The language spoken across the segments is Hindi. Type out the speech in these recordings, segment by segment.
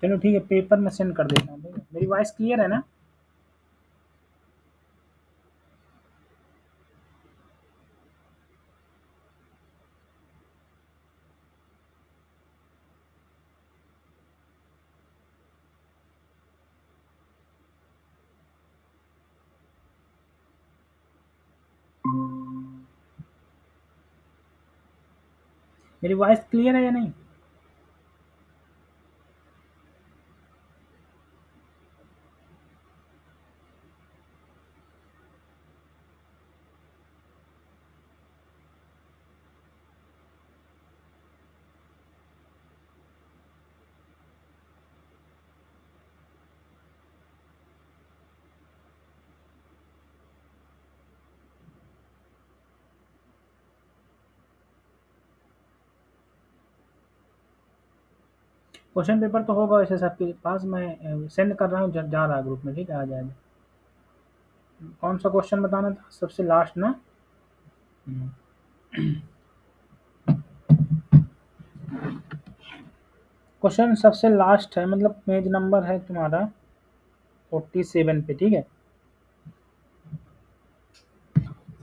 चलो ठीक है, पेपर में सेंड कर देता हूँ। ठीक है, मेरी वॉइस क्लियर है ना? मेरी वॉइस क्लियर है या नहीं? क्वेश्चन पेपर तो होगा वैसे सबके पास, मैं सेंड कर रहा हूँ, जा रहा है ग्रुप में। ठीक है, आ जाएगा। कौन सा क्वेश्चन बताना था सबसे लास्ट ना? क्वेश्चन सबसे लास्ट है, मतलब पेज नंबर है तुम्हारा 47 पे। ठीक है,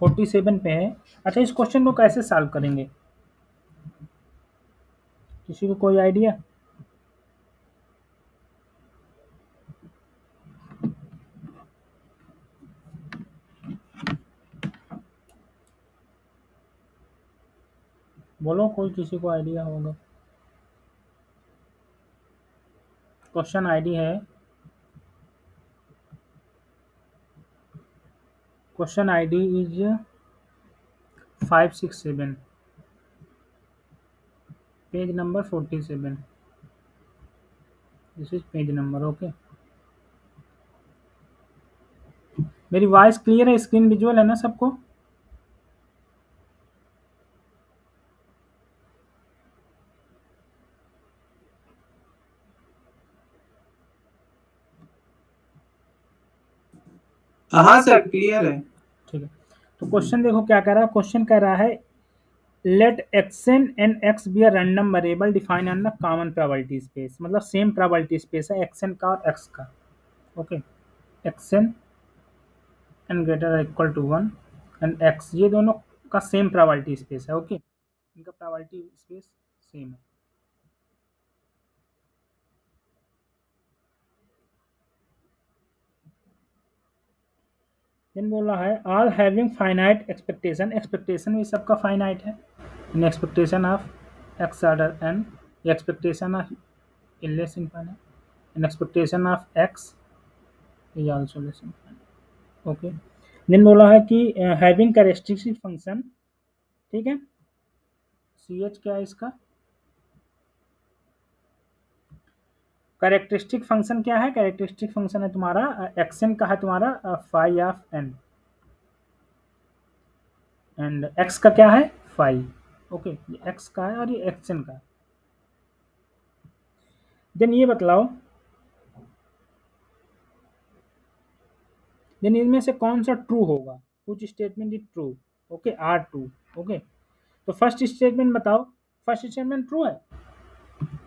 47 पे है। अच्छा, इस क्वेश्चन को कैसे सॉल्व करेंगे? किसी को कोई आइडिया? बोलो, कोई किसी को आइडिया होगा? क्वेश्चन आईडी है, question ID is 567, page number 47। This is page number. Okay, मेरी वॉइस क्लियर है? स्क्रीन विजुअल है ना सबको? हाँ सर, क्लियर है। ठीक है, तो क्वेश्चन देखो क्या कह रहा है। क्वेश्चन कह रहा है late xn and x be a random variable defined on the common probability space, मतलब सेम probability space है xn का और x का। Okay, xn and greater or equal to 1 and x, ये दोनों का सेम probability space है। ओके, इनका probability space सेम है। देन बोला है all having finite expectation, expectation भी सबका फाइनाइट है। In expectation of x order n, expectation of less infinite, in expectation of x is also less infinite. Okay, then बोला है कि हैविंग कैरेक्टरिस्टिक फंक्शन। ठीक है, सी एच क्या है इसका? कैरेक्टरिस्टिक फंक्शन क्या है? कैरेक्टरिस्टिक फंक्शन है तुम्हारा एक्सन का है तुम्हारा phi of n, and x का क्या है? फाई। ओके, ये एक्स का है और ये एक्सन का है। देन ये बतलाओ, देन इनमें से कौन सा ट्रू होगा? कुछ statement is true. Okay, are true. Okay, तो फर्स्ट स्टेटमेंट बताओ, फर्स्ट स्टेटमेंट ट्रू है।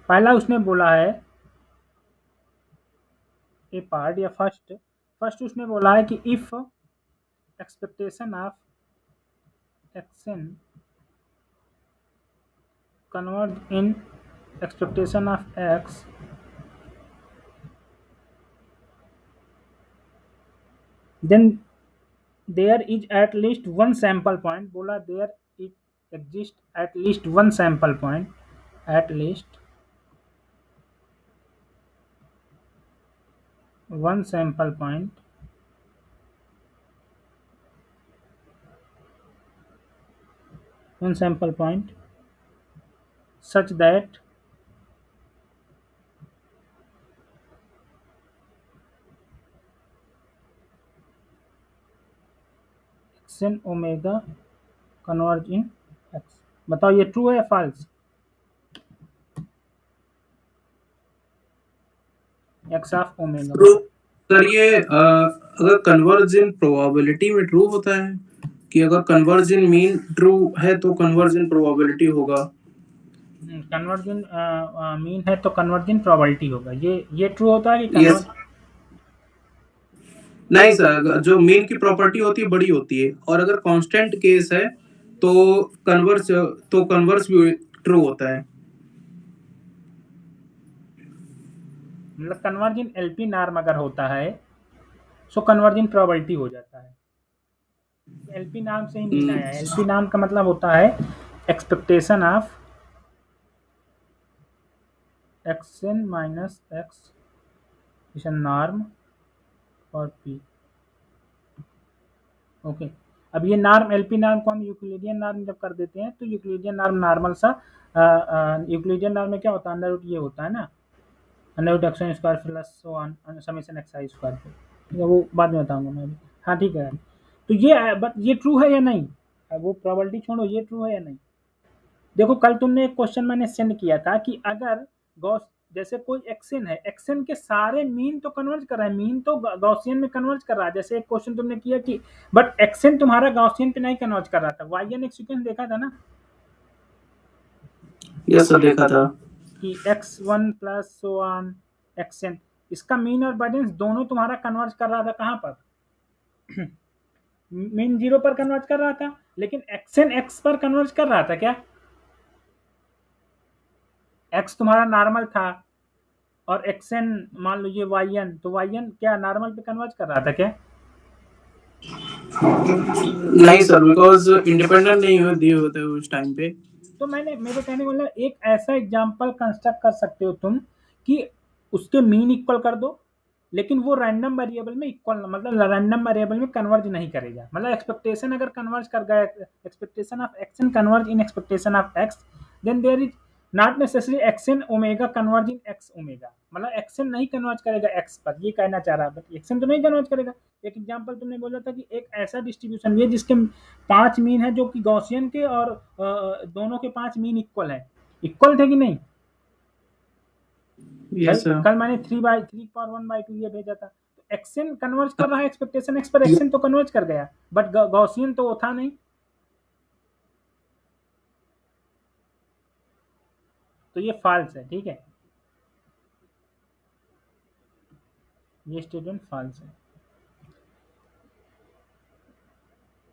पहला उसने बोला है ए पार्ट या फर्स्ट, फर्स्ट उसने बोला है कि if expectation of x n converge in expectation of x, then there is at least one sample point। बोला there it exists at least one sample point, at least one sample point such that xn omega converge in x। बताओ ये ट्रू है या false? x of omega. True sir, ये अगर कन्वर्ज इन प्रोबेबिलिटी में ट्रू होता है कि अगर कन्वर्ज इन मीन ट्रू है तो कन्वर्ज इन प्रोबेबिलिटी होगा। कन्वर्जन मीन है तो कन्वर्जन प्रोबेबिलिटी होगा। ये ट्रू होता है कि यस। कन्वर्ज नहीं सर, जो मीन की प्रॉपर्टी होती है बड़ी होती है, और अगर कांस्टेंट केस है तो कन्वर्स तो कन्वर्स भी ट्रू होता है। मतलब कन्वर्जन एलपी नॉर्म अगर होता है सो कन्वर्जन प्रोबेबिलिटी हो जाता है। एलपी नॉर्म से ही मीन आया है। एलपी नॉर्म का मतलब होता है expectation of X N minus x is norm और पी। ओके, अब ये नॉर्म एलपी नॉर्म को हम यूक्लिडियन नॉर्म जब कर देते हैं तो यूक्लिडियन नॉर्म नॉर्मल सा यूक्लिडियन नॉर्म में क्या होता है, अंडर रूट ये होता है ना, under root x square plus so on summation x i square. ठीक है, वो बाद में बताऊंगा मैं अभी। हाँ ठीक है, तो ये ट्रू है या नहीं, वो प्रोबेबिलिटी छोड़ो, ये ट्रू है या नहीं। देखो कल तुमने एक क्वेश्चन मैंने सेंड किया था कि अगर गॉस जैसे कोई एक्शन है, एक्शन के सारे मीन तो कन्वर्ज कर रहा है, मीन तो गॉसियन में कन्वर्ज कर रहा है। जैसे एक क्वेश्चन तुमने किया कि बट एक्शन तुम्हारा गॉसियन पे नहीं कन्वर्ज कर रहा था। वाईएन एक सीक्वेंस देखा था ना यस सर, देखा था। कि x1 plus so on action, इसका मीन और बाइडेंस दोनों तुम्हारा कन्वर्ज कर रहा था कहाँ पर मीन 0 पर कन्वर्ज कर रहा था, लेकिन एक्शन एक्स पर कन्वर्ज कर रहा था क्या? एक्स तुम्हारा नॉर्मल था और एक्सएन मान लीजिए वाईएन, तो वाईएन क्या नॉर्मल पे कन्वर्ज कर रहा था क्या? नहीं सर, बिकॉज इंडिपेंडेंट नहीं दिए होते उस टाइम पे। तो मेरे कहने का मतलब एक ऐसा एग्जांपल कंस्ट्रक्ट कर सकते हो तुम कि उसके मीन इक्वल कर दो, लेकिन वो रैंडम वेरिएबल में इक्वल, मतलब रैंडम वेरिएबल में कन्वर्ज नहीं करेगा। मतलब एक्सपेक्टेशन अगर कन्वर्ज कर गया, expectation of x n converge in expectation of x, then there is not necessary x n omega converge in x omega. मतलब एक्शन नहीं कन्वर्ज करेगा एक्स पर, ये कहना चाह रहा है। एक्शन तो नहीं कन्वर्ज करेगा। एक एग्जांपल तुमने बोला था कि एक ऐसा डिस्ट्रीब्यूशन है जिसके 5 मीन है जो कि गॉसियन के, और दोनों के 5 मीन इक्वल है। इक्वल थे कि नहीं? भाई यस सर। कल मैंने 3/1/2 ये भेजा था, तो एक्शन कन्वर्ज कर रहा है एक्सपेक्टेशन एक्स पर, एक्शन तो कन्वर्ज कर गया, बट गॉसियन तो वो था नहीं। तो ये फॉल्स है, ठीक है, ये स्टेटमेंट फॉल्स है।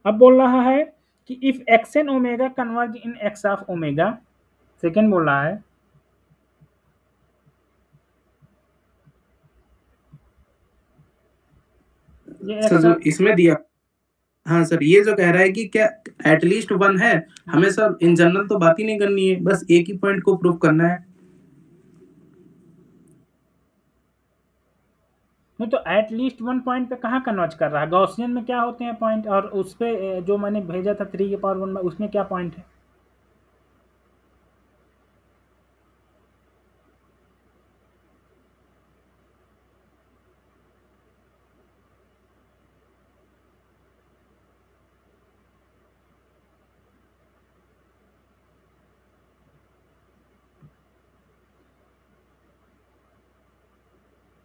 अब बोल रहा है कि if x n omega converge in x of omega, second बोल रहा है ये सर एक्स। जो इसमें दिया, हाँ सर, ये जो कह रहा है कि क्या एटलीस्ट वन है, हमें सर इन जनरल तो बात ही नहीं करनी है, बस एक ही पॉइंट को प्रूव करना है। नहीं तो एटलीस्ट 1 पॉइंट पे कहाँ कन्वर्ज कर रहा है? गॉसियन में क्या होते हैं पॉइंट, और उस पे जो मैंने भेजा था 3 के पावर 1 में, उसमें क्या पॉइंट है?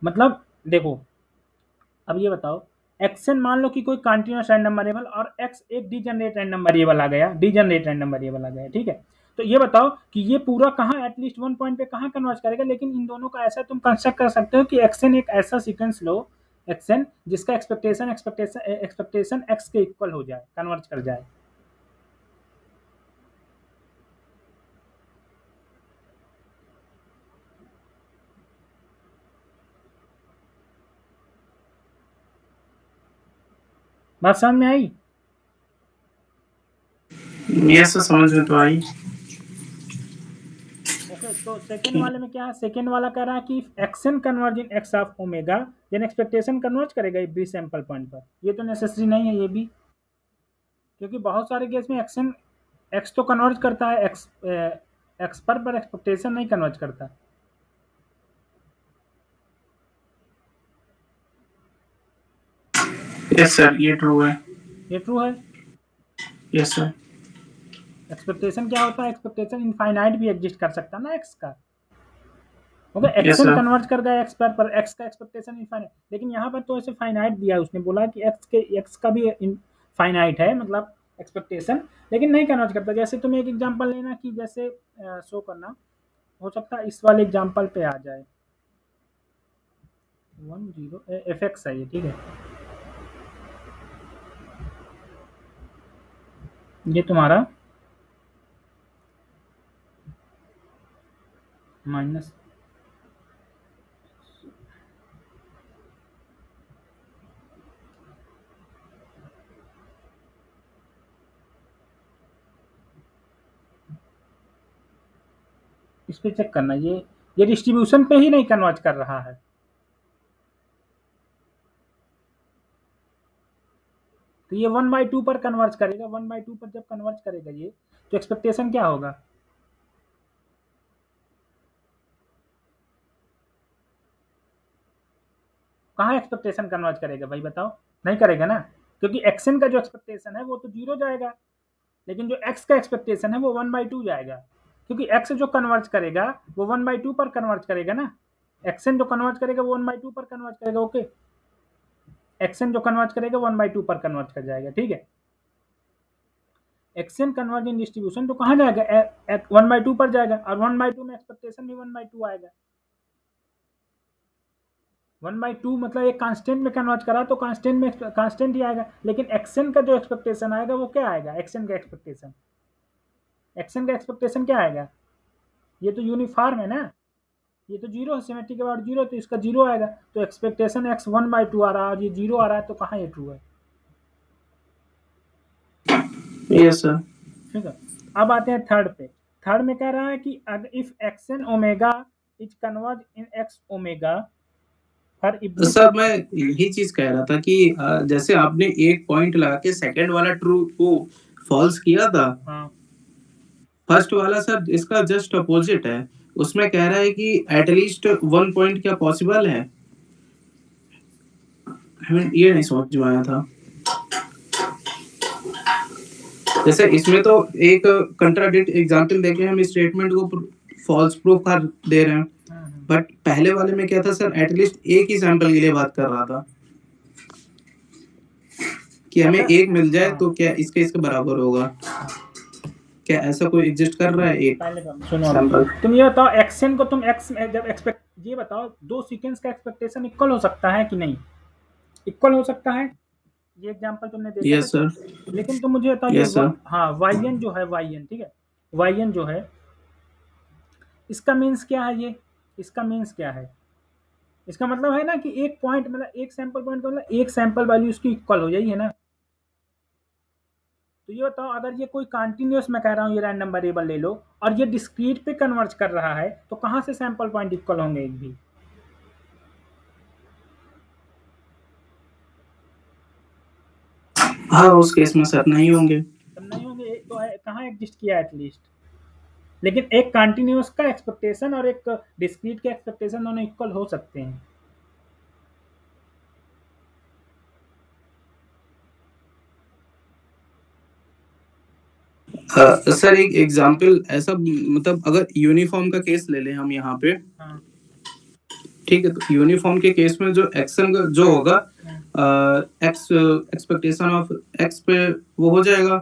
मतलब देखो, अब ये बताओ, एक्सन मान लो कि कोई कंटीन्यूअस रैंडम वेरिएबल और एक्स एक डीजनरेट रैंडम वेरिएबल आ गया, डीजनरेट रैंडम वेरिएबल आ गया, ठीक है। तो ये बताओ कि ये पूरा कहाँ एटलीस्ट 1 पॉइंट पे कहाँ कन्वर्ज करेगा? लेकिन इन दोनों का ऐसा तुम कंस्ट्रक्ट कर सकते हो कि एक्सन एक ऐसा सीक्वेंस लो, एक्सन जिसका एक्सपेक्टेशन एक्स के इक्वल हो जाए, कन्वर्ज कर जाए। बात समझ में आई? यस सर, समझ में तो आई। ओके, तो सेकेंड वाले में क्या है? सेकेंड वाला कह रहा है कि x n converge in x of omega, then expectation converge करेगा एवरी सैंपल पॉइंट पर। ये तो नेसेसरी नहीं है ये भी, क्योंकि बहुत सारे केस में एक्शन एक्स तो कन्वर्ज करता है एक्स पर एक्सपेक्टेशन नहीं कन्वर्ज करता। यस सर, ये ट्रू है। ये ट्रू है। Yes sir. एक्सपेक्टेशन क्या होता है? एक्सपेक्टेशन इनफाइनाइट भी एग्जिस्ट कर सकता है ना एक्स का। Okay, yes action sir. Converge कर गया एक्स पर एक्स का एक्सपेक्टेशन इनफाइनाइट, लेकिन यहाँ पर तो ऐसे फाइनाइट दिया है उसने, बोला कि एक्स का भी फाइनाइट है, मतलब एक्सपेक्टेशन, लेकिन नहीं कन्वर्ज करता। जैसे तुम एक एग्जांपल लेना कि जैसे शो करना, हो सकता है इस वाले एग्जांपल पे आ जाए 10 fx है ये, ठीक है, ये तुम्हारा माइनस इस पे चेक करना, ये डिस्ट्रीब्यूशन पे ही नहीं कन्वर्ज कर रहा है। तो ये 1/2 पर कन्वर्ज करेगा, 1/2 पर जब कन्वर्ज करेगा ये, तो एक्सपेक्टेशन क्या होगा? कहाँ एक्सपेक्टेशन कन्वर्ज करेगा भाई बताओ? नहीं करेगा ना, क्योंकि एक्शन का जो एक्सपेक्टेशन है वो तो 0 जाएगा, लेकिन जो एक्स का एक्सपेक्टेशन है वो 1/2 जाएगा, क्योंकि एक्स जो कन्वर्ज करेगा वो 1/2 पर कन्वर्ज करेगा ना। एक्शन जो कन्वर्ज करेगा वो 1/2 पर कन्वर्ज करेगा, ओके। एक्शन जो कन्वर्ज करेगा 1/2 पर कन्वर्ज कर जाएगा, ठीक है। एक्शन कन्वर्ज इन डिस्ट्रीब्यूशन तो कहाँ जाएगा? 1/2 पर जाएगा, और 1/2 में एक्सपेक्टेशन भी 1/2 आएगा। 1/2 मतलब एक कांस्टेंट में कन्वर्ट करा तो कांस्टेंट में कांस्टेंट ही आएगा, लेकिन एक्शन का जो एक्सपेक्टेशन आएगा वो क्या आएगा? एक्शन का एक्सपेक्टेशन, एक्शन का एक्सपेक्टेशन क्या आएगा? ये तो यूनिफॉर्म है ना, ये तो 0 है, सिमेट्री के बाद 0, तो इसका 0 आएगा। तो एक्सपेक्टेशन एक्स 1/2 आ रहा है और ये 0 आ रहा है, तो कहाँ ये ट्रू है? Yes sir. ठीक है, अब आते हैं थर्ड पे। थर्ड में कह रहा है कि if x n omega is converge in x omega for every. Sir मैं यही चीज कह रहा था कि जैसे आपने एक पॉइंट लगा के सेकंड वाला ट्रू को फॉल्स किया था, हाँ फर्स्ट वाला सर इसका जस्ट अपोजिट है। उसमें कह रहा है कि एटलीस्ट 1 पॉइंट क्या पॉसिबल है, हमें ये नहीं समझ में आया था। जैसे इसमें तो एक कंट्राडिक्ट एग्जांपल देके हम इस स्टेटमेंट को फॉल्स प्रूफ कर दे रहे हैं, बट पहले वाले में क्या था सर, एटलीस्ट एक ही सैंपल के लिए बात कर रहा था कि हमें एक मिल जाए तो क्या इसके इसके बराबर होगा। क्या ऐसा कोई एग्जिस्ट कर रहा है एक सुनो सैंपल? तुम ये बताओ, एक्शन को तुम एक्स जब एक्सपेक्ट, ये बताओ दो सीक्वेंस का एक्सपेक्टेशन इक्वल हो सकता है कि नहीं? इक्वल हो सकता है, ये एग्जांपल तुमने देखा यस था। सर। लेकिन तुम मुझे बताओ यस सर। हाँ वाईएन जो है, वाईएन ठीक है, वाईएन जो है इसका मीन्स क्या है? ये इसका मीन्स क्या है? इसका मतलब है ना कि एक पॉइंट मतलब एक सैंपल पॉइंट का मतलब एक सैंपल वैल्यू उसकी इक्वल हो जाएगी, है ना। तो ये बताओ, अगर ये कोई कंटिन्यूअस, मैं कह रहा हूँ ये रैंडम वेरिएबल ले लो और ये डिस्क्रीट पे कन्वर्ज कर रहा है, तो कहाँ से सैंपल पॉइंट इक्वल होंगे एक भी? हाँ उस केस में सर नहीं होंगे। तब नहीं होंगे, एक तो है कहाँ एग्जिस्ट किया एटलीस्ट। लेकिन एक कंटिन्यूअस का एक्सपेक्टेशन और एक डिस्क्रीट का एक्सपेक्टेशन दोनों इक्वल हो सकते हैं। सर एक एग्जांपल ऐसा, मतलब अगर यूनिफॉर्म का केस ले लें हम यहाँ पे, हाँ ठीक है, तो यूनिफॉर्म के केस में जो एक्शन का जो होगा, एक्स एक्सपेक्टेशन ऑफ एक्स पे वो हो जाएगा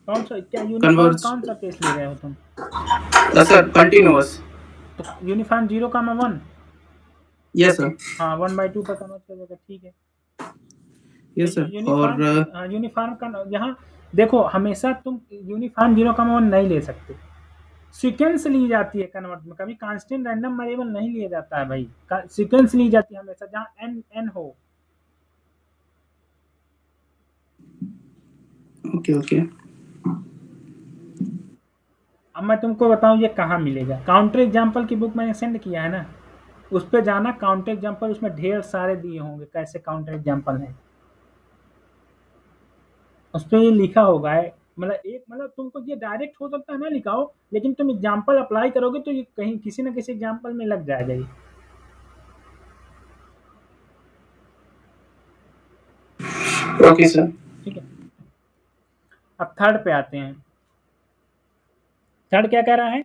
कौन सा, क्या यूनिफॉर्म कन्वर्ज। कौन सा केस ले रहे हो तुम? Sir continuous. तो यूनिफॉर्म 0, 1। Yes sir. हाँ 1/2 पर कन्वर्ट कर देगा, ठीक है। Yes sir. यूनिफॉर्म, और यूनिफॉर्म का यहाँ देखो, हमेशा तुम यूनिफॉर्म 0, 1 नहीं ले सकते, सीक्वेंस ली जाती है कन्वर्ट में, कभी कांस्टेंट रैंडम वेरिएबल नहीं लिया जाता है भाई, सीक्वेंस ली जाती है हमेशा जहाँ एन एन हो। Okay okay. अब मैं तुमको बताऊं ये कहाँ मिलेगा, काउंटर एग्जाम्पल की बुक मैंने सेंड किया है ना, उस पर जाना, काउंटर एग्जाम्पल उसमें ढेर सारे दिए होंगे कैसे काउंटर एग्जाम्पल है, उस पर ये लिखा होगा है। मतलब एक मतलब तुमको ये डायरेक्ट हो सकता है ना लिखा हो, लेकिन तुम एग्जाम्पल अप्लाई करोगे तो ये कहीं किसी ना किसी एग्जाम्पल में लग जाएगा ये। Okay sir. ठीक है, अब थर्ड पे आते हैं। थर्ड क्या कह रहा है?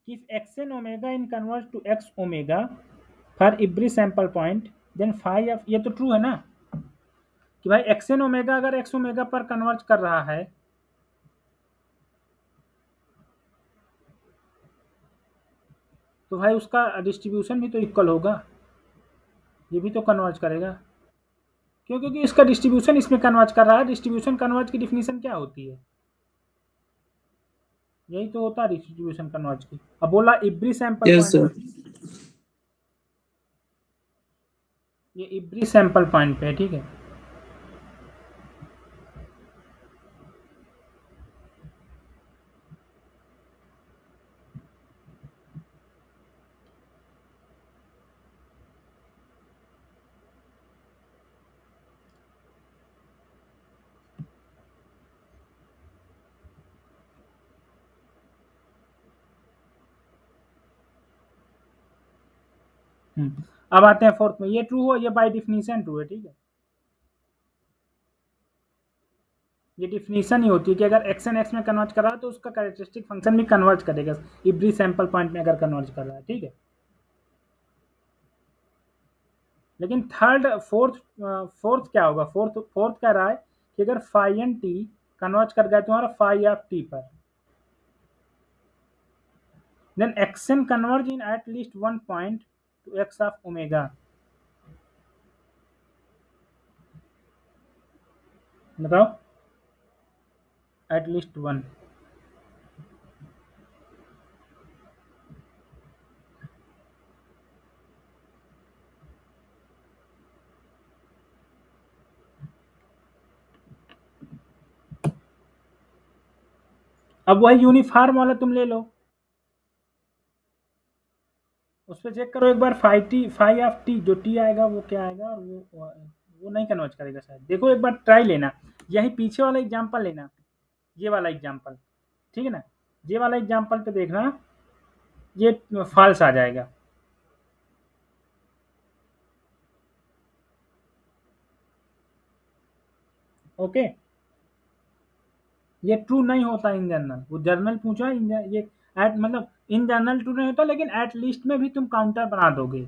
If x n omega in convert to x omega for every sample point then phi of, ये तो ट्रू है ना कि भाई एक्सएन ओमेगा अगर एक्स ओमेगा पर कन्वर्ज कर रहा है तो भाई उसका डिस्ट्रीब्यूशन भी तो इक्वल होगा, ये भी तो कन्वर्ज करेगा। क्यों? क्योंकि इसका डिस्ट्रीब्यूशन इसमें कन्वर्ज कर रहा है। डिस्ट्रीब्यूशन कन्वर्ज की डिफिनीशन क्या होती है? यही तो होता है डिस्ट्रीब्यूशन कन्वर्ज की। अब बोला इब्री सैंपल यस पॉइंट, सर। ये इब्री सैंपल पॉइंट पे है, ठीक है। अब आते हैं फोर्थ में, ये ट्रू हो, ये बाय डिफिनीशन ट्रू है, ठीक है। ये डिफिनीशन ही होती है कि अगर एक्स एन एक्स में कन्वर्ज कर रहा है तो उसका कैरेक्टरिस्टिक फंक्शन भी कन्वर्ज करेगा इब्री सैंपल पॉइंट में अगर कन्वर्ज कर रहा है, ठीक है। लेकिन फोर्थ क्या होगा? फोर्थ कह रहा है कि अगर फाई एन टी कन्वर्ज कर गया तुम्हारा फाई ऑफ टी पर, then xn converge in at least one point to x of omega। बताओ, एट लीस्ट वन। अब वही यूनिफॉर्म वाला तुम ले लो, उस पर चेक करो एक बार, फाई ऑफ टी जो टी आएगा वो क्या आएगा, और वो नहीं कन्वर्ज करेगा शायद। देखो एक बार ट्राई लेना, यही पीछे वाला एग्जांपल लेना, ये वाला एग्जांपल, ठीक है ना। ये वाला एग्जांपल पे देखना, ये फॉल्स आ जाएगा। ओके, ये ट्रू नहीं होता इन जनरल। वो जर्नल पूछा ये एट मतलब इन जनरल ट्रू नहीं होता, लेकिन एट लीस्ट में भी तुम काउंटर बना दोगे।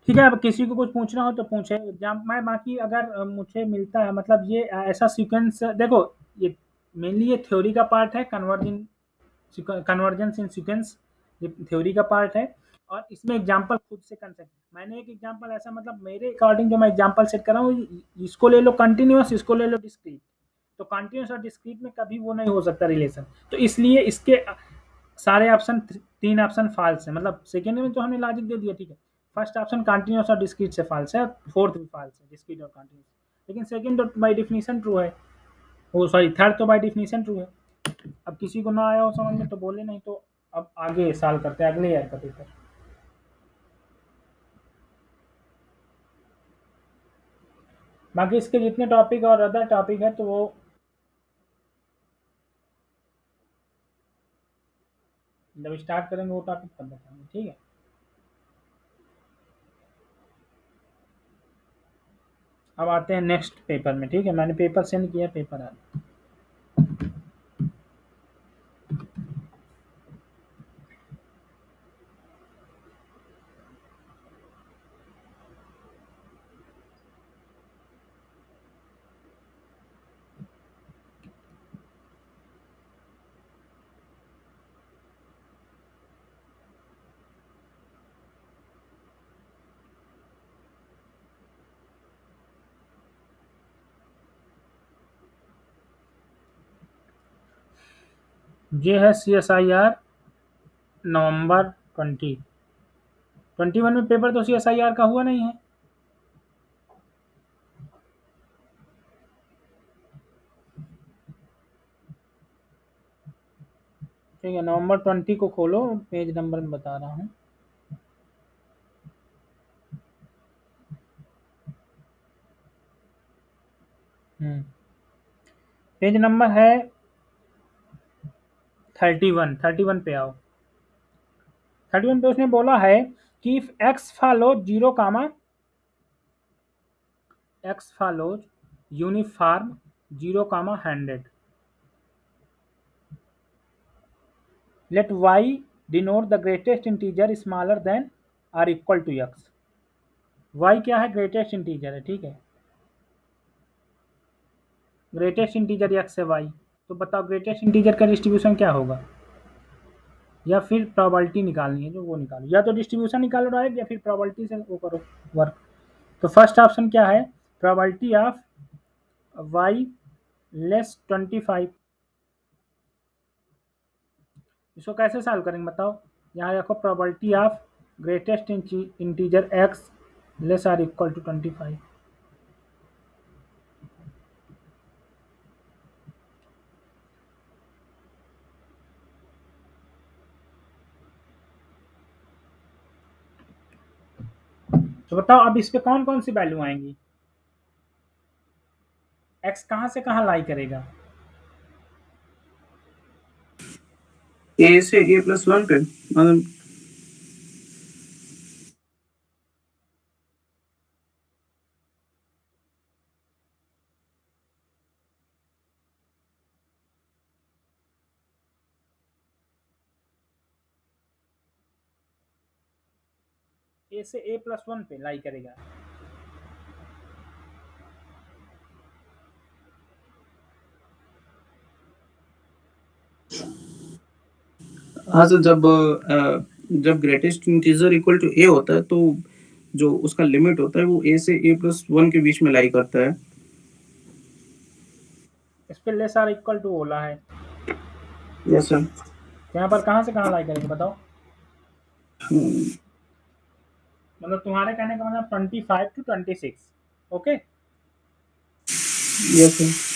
ठीक है, अब किसी को कुछ पूछना हो तो पूछे। एग्जाम मैं बाकी अगर मुझे मिलता है मतलब ये ऐसा सीक्वेंस देखो, ये मेनली ये थ्योरी का पार्ट है, कन्वर्जेंस इन सीक्वेंस, ये थ्योरी का पार्ट है। और इसमें एग्जांपल खुद से कर सकते। मैंने एक एग्जांपल ऐसा मतलब मेरे अकॉर्डिंग जो मैं एग्जांपल सेट कर रहा हूँ, इसको ले लो कंटिन्यूस, इसको ले लो डिस्क्रीट। तो कंटिन्यूस और डिस्क्रीट में कभी वो नहीं हो सकता रिलेशन, तो इसलिए इसके सारे ऑप्शन, तीन ऑप्शन फॉल्स है। मतलब सेकेंड में तो हमने लॉजिक दे दिया, ठीक है। फर्स्ट ऑप्शन कंटिन्यूस और डिस्क्रीट से फॉल्स है, फोर्थ भी फॉल्स है, डिस्क्रीट और कंटिन्यूस। लेकिन सेकेंड तो बाय डिफिनीशन ट्रू है, वो सॉरी थर्ड तो बाय डिफिनीशन ट्रू है। अब किसी को ना आया हो समझ में तो बोले, नहीं तो अब आगे साल करते हैं, अगले ईयर का पेपर। बाकी इसके जितने टॉपिक और अदर टॉपिक है तो वो जब स्टार्ट करेंगे वो टॉपिक तब बताएंगे, ठीक है। अब आते हैं नेक्स्ट पेपर में, ठीक है। मैंने पेपर सेंड किया, पेपर आ गया। ये है CSIR नवंबर 2021 में पेपर तो CSIR का हुआ नहीं है। ठीक है, नवंबर 20 को खोलो, पेज नंबर में बता रहा हूँ। पेज नंबर है 31 पे आओ। 31 पे उसने बोला है कि if x follow 0, x follows uniform 0, 100. Let y denote the greatest integer smaller than or equal to x. y क्या है? ग्रेटेस्ट इंटीजर है, ठीक है। ग्रेटेस्ट इंटीजर x है y। तो बताओ ग्रेटेस्ट इंटीजर का डिस्ट्रीब्यूशन क्या होगा, या फिर प्रोबेबिलिटी निकालनी है जो वो निकालो, या तो डिस्ट्रीब्यूशन निकालो डायरेक्ट या फिर प्रोबेबिलिटी से वो करो वर्क। तो फर्स्ट ऑप्शन क्या है? Probability of y less 25। इसको कैसे सॉल्व करेंगे बताओ? यहाँ देखो probability of greatest integer x less or equal to 25। तो बताओ अब इस पे कौन कौन सी वैल्यू आएंगी? x कहाँ से कहाँ लाई करेगा? ए से a+1 पे, मतलब a से a+1 पे लाई करेगा। हाँ सर, जब ग्रेटेस्ट इंटीजर इक्वल टू ए होता है तो जो उसका लिमिट होता है वो a से a+1 के बीच में लाई करता है। इस पे लेस आर इक्वल टू बोला है। Yes sir. यहाँ पर कहाँ से कहाँ लाई करेंगे बताओ? मतलब तुम्हारे कहने का मतलब 25 to 26। Okay, yes sir.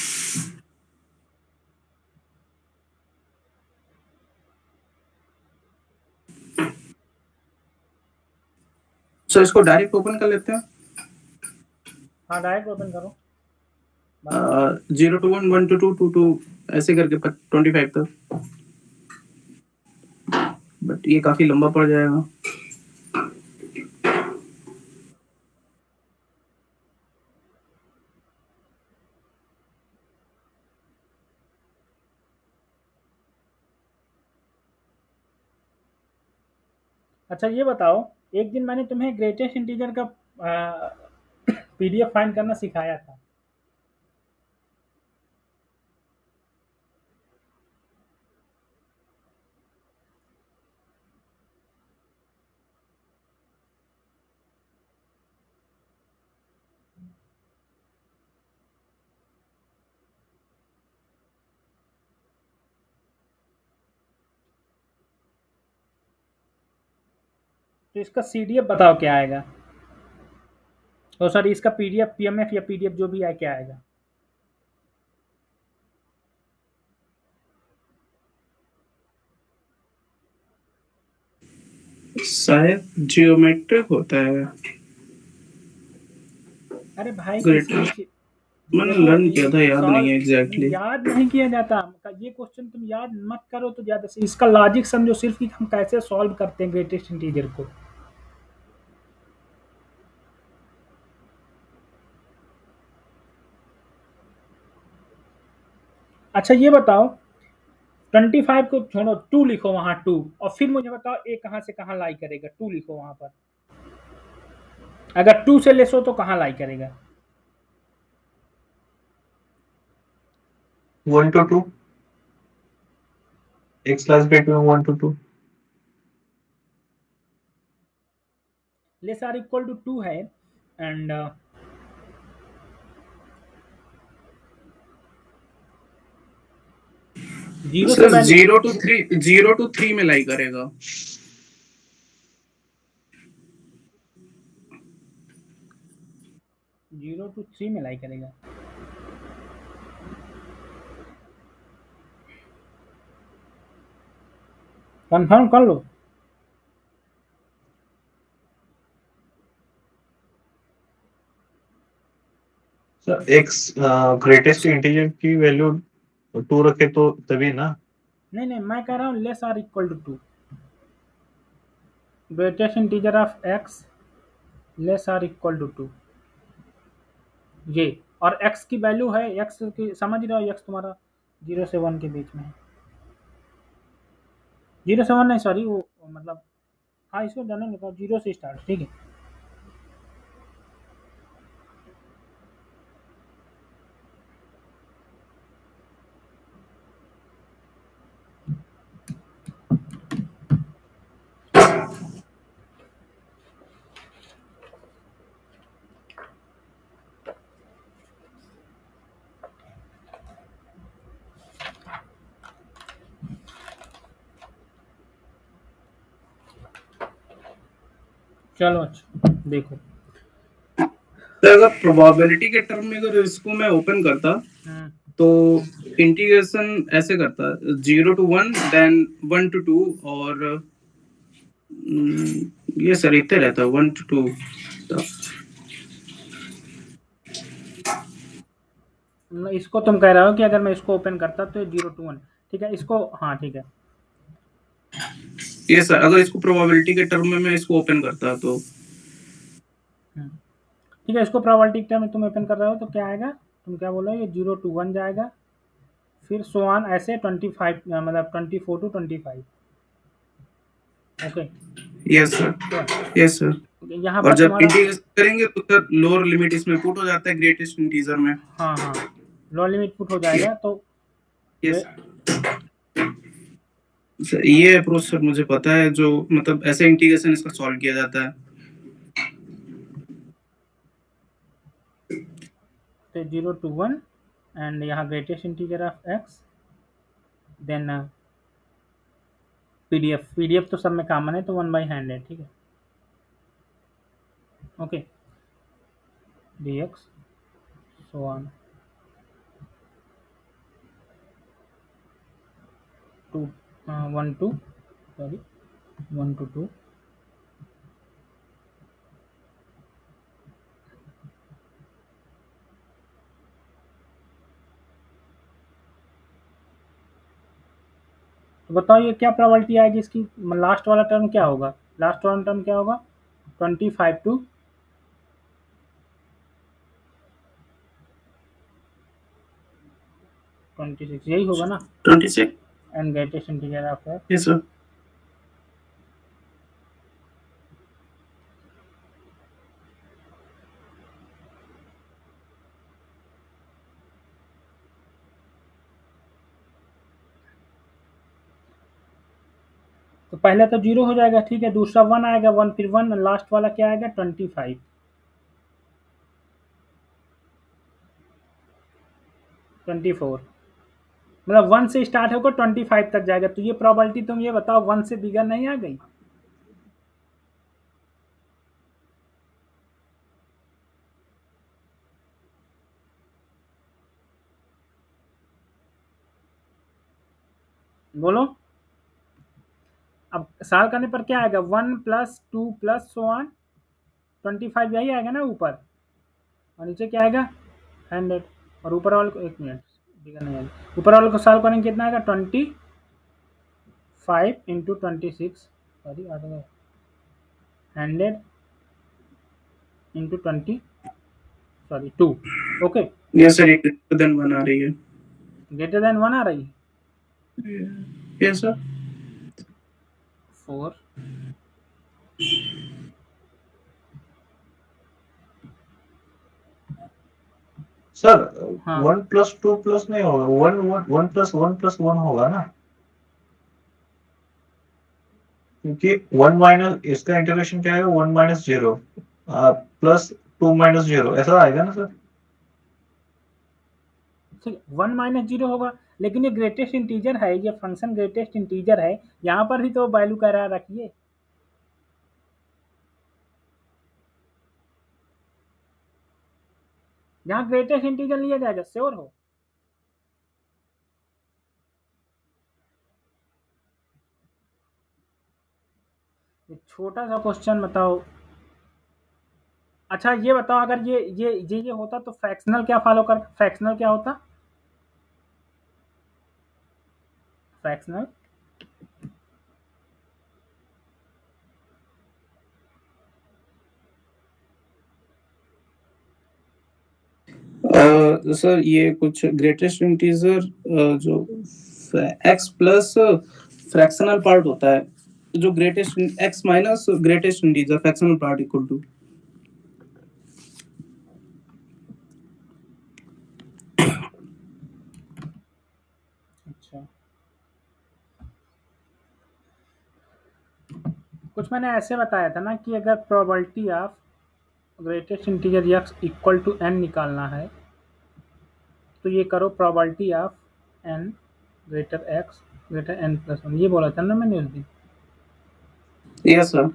Sir इसको डायरेक्ट ओपन कर लेते हैं। हाँ डायरेक्ट ओपन करो। 0 to 1, 1 to 2, 2 to ऐसे करके 25 तक, बट ये काफी लंबा पड़ जाएगा। अच्छा ये बताओ, एक दिन मैंने तुम्हें ग्रेटेस्ट इंटीजर का पीडीएफ फाइंड करना सिखाया था। तो इसका सीडीएफ बताओ क्या आएगा? तो सॉरी, इसका पीडीएफ, पीएमएफ या पीडीएफ जो भी आए क्या आएगा? शायद जियोमेट्रिक होता है। अरे भाई ग्रेटेस्ट मैंने देखो लर्न किया था, याद नहीं है एग्जैक्टली। याद नहीं किया जाता ये क्वेश्चन, तुम याद मत करो तो ज्यादा से इसका लॉजिक समझो सिर्फ कि हम कैसे सॉल्व करते हैं ग्रेटेस्ट इंटीजर को। अच्छा ये बताओ, 25 को छोड़ो, 2 लिखो वहां 2, और फिर मुझे बताओ ए कहां से कहां लाई करेगा? 2 लिखो वहां पर। अगर 2 से लेस हो तो कहां लाई करेगा? 1 to 2, x क्लास बेट में 1 to 2। Less or equal to 2 है, एंड सर 0 to 3 में लाई करेगा। 0 to 3 में लाई करेगा। कंफर्म कर लो। सर x ग्रेटेस्ट इंटीजर की वैल्यू 2 रखे तो तभी ना। नहीं मैं कह रहा हूँ less or equal to 2, greatest integer of x less or equal to 2। ये, और x की वैल्यू है, x की समझ रहे हो, x तुम्हारा 0 से 1 के बीच में है, 0 से 1 नहीं, सॉरी, वो मतलब हाँ इसको जाने लगा, 0 से स्टार्ट, ठीक है। चलो अच्छा देखो, तो अगर प्रोबेबिलिटी के टर्म में अगर इसको मैं ओपन करता तो इंटीग्रेशन ऐसे करता, 0 to 1, देन 1 to 2, और ये सर इतने रहता, 1 to 2। इसको तुम कह रहे हो कि अगर मैं इसको ओपन करता तो 0 to 1, ठीक है, इसको हाँ ठीक है, ये सर अगर इसको प्रोबेबिलिटी के टर्म में मैं इसको ओपन करता तो ठीक है, इसको प्रोबेबिलिटी के टर्म में तुम ओपन कर रहे हो तो क्या आएगा, तुम क्या बोल रहे हो, ये 0 to 1 जाएगा, फिर सो ऑन ऐसे 25 मतलब 24 to 25, okay. Yes sir, yes sir. यहाँ और पर जब तुम्हारा इंटीग्रेशन करेंगे तो सर लोअर लिमिट इसमें पुट हो जाता है ग्रेटेस्ट इंटीजर में। हाँ हाँ, लोअर लिमिट पुट हो जाएगा, तो यस सर, ये अप्रोच सर मुझे पता है, जो मतलब ऐसे इंटीग्रेशन इसका सॉल्व किया जाता है। तो 0 to 1 एंड यहाँ greatest integer of x, then PDF तो सब में कॉमन है, तो 1/100, ठीक है, okay, dx so on 1 to 2। तो बताओ ये क्या प्रोबेबिलिटी आएगी इसकी, लास्ट वाला टर्म क्या होगा, लास्ट वाला टर्म क्या होगा, 25 to 26, यही होगा ना, 26। And greatest integer of x, yes sir. तो पहले तो 0 हो जाएगा, ठीक है, दूसरा 1 आएगा, 1 फिर 1, लास्ट वाला क्या आएगा 25, 24, मतलब 1 से स्टार्ट होकर 25 तक जाएगा, तो ये प्रोबेबिलिटी तुम ये बताओ 1 से बिगर नहीं आ गई, बोलो। अब साल करने पर क्या आएगा, 1 + 2 + सो ऑन 25, यही आएगा ना ऊपर, और नीचे क्या आएगा 100, और ऊपर वाले को, एक मिनट बिगर नहीं आएगा, ऊपर वाले को सॉल्व करेंगे कितना आएगा, 25 × 26, सॉरी आ गया 100 × 20, sorry 2, okay, yes sir, greater than 1 आ रही है। ग्रेटर देन 1 आ रही है, यस सर। 4, सर हाँ 1 + 2 + नहीं होगा, 1 1 + 1 + 1 होगा ना, क्योंकि 1 माइनस इसका इंटीग्रेशन क्या है, 1 - 0 प्लस 2 - 0 ऐसा आएगा ना सर। ठीक, 1 - 0 होगा, लेकिन ये ग्रेटेस्ट इंटीजर है, ये फंक्शन ग्रेटेस्ट इंटीजर है, यहाँ पर भी तो वैल्यू कह रहा रखिए, यहाँ ग्रेटेस्ट इंटीजर लिया जाएगा, श्योर हो, एक छोटा सा क्वेश्चन बताओ। अच्छा ये बताओ, अगर ये होता तो फ्रैक्शनल क्या फॉलो कर, फ्रैक्शनल क्या होता, फ्रैक्शनल सर ये कुछ ग्रेटेस्ट इंटीजर जो x प्लस फ्रैक्शनल पार्ट होता है, जो greatest x minus greatest integer fractional part equal to अच्छा, कुछ मैंने ऐसे बताया था ना कि अगर probability of greatest integer x equal to n निकालना है तो ये करो probability of n greater x greater n plus 1, ये बोला था ना मैंने उस दिन। Yes sir.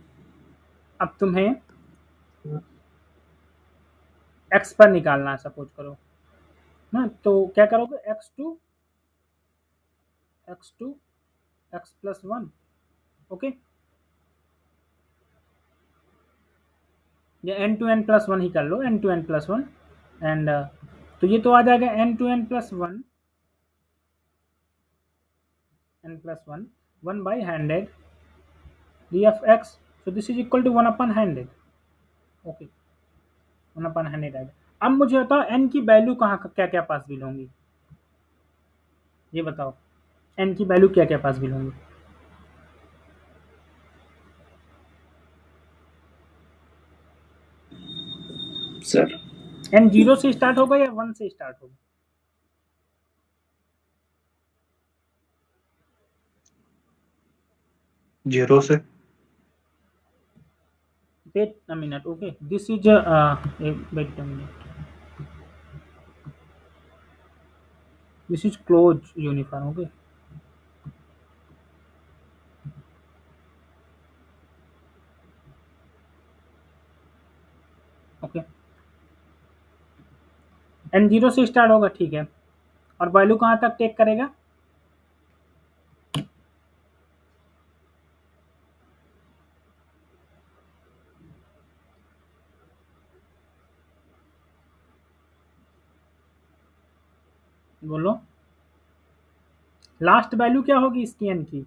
अब तुम्हें x पर निकालना है सपोज करो ना, तो क्या करोगे x2 x प्लस 1, ओके, या n टू n प्लस 1 ही कर लो, n to n plus 1 and तो ये तो आ जाएगा n to n plus 1 n plus 1 1 by 100 d of x, so this is equal to 1 upon 100, okay 1 upon 100 आएगा। अब मुझे बताओ n की वैल्यू कहाँ क्या क्या पॉसिबल होंगी, ये बताओ n की वैल्यू क्या क्या पॉसिबल होंगी। सर n 0 से स्टार्ट होगा या 1 से स्टार्ट होगा? 0 से। Wait a minute, okay, this is wait a minute, this is closed uniform, okay, okay n 0 से स्टार्ट होगा, ठीक है, और वैल्यू कहाँ तक टेक करेगा? बोलो लास्ट वैल्यू क्या होगी इसकी n की?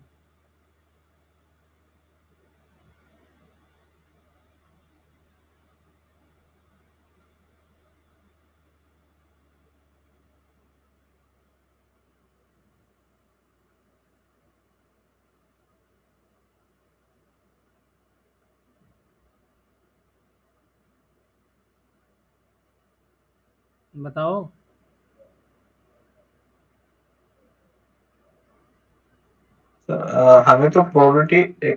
बताओ। हमें तो probability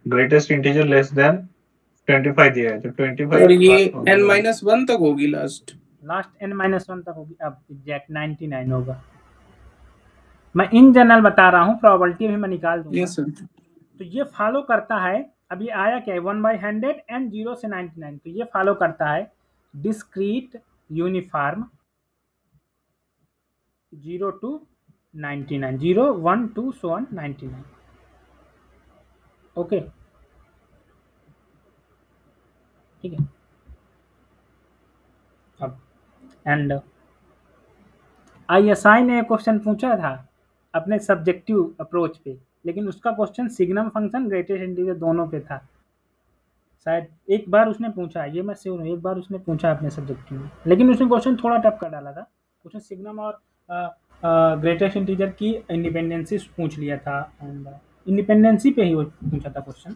greatest integer less than 25 दिया है, तो 25 और ये n-1 तक होगी लास्ट n-1 तक होगी। अब एग्जैक्ट 99 होगा। मैं इन जनरल बता रहा हूँ, प्रोबेबिलिटी भी मैं निकाल दूंगा। Yes sir. तो ये फॉलो करता है, अब ये आया क्या है 1/100 एंड 0 से 99, तो ये फॉलो करता है discrete uniform 0 to 99, 0 1 2 so on 99, okay ठीक है। अब एंड ISI ने क्वेश्चन पूछा था अपने सब्जेक्टिव अप्रोच पे, लेकिन उसका question signum function greatest integer दोनों पे था, शायद एक बार उसने पूछा, ये मैं श्योर हूँ, एक बार उसने पूछा अपने सब्जेक्टिव में, लेकिन उसने क्वेश्चन थोड़ा टफ कर डाला था। उसने सिग्नम और ग्रेटेस्ट इंटीजर की इंडिपेंडेंसी पूछ लिया था, एंड इंडिपेंडेंसी पे ही वो पूछा था क्वेश्चन,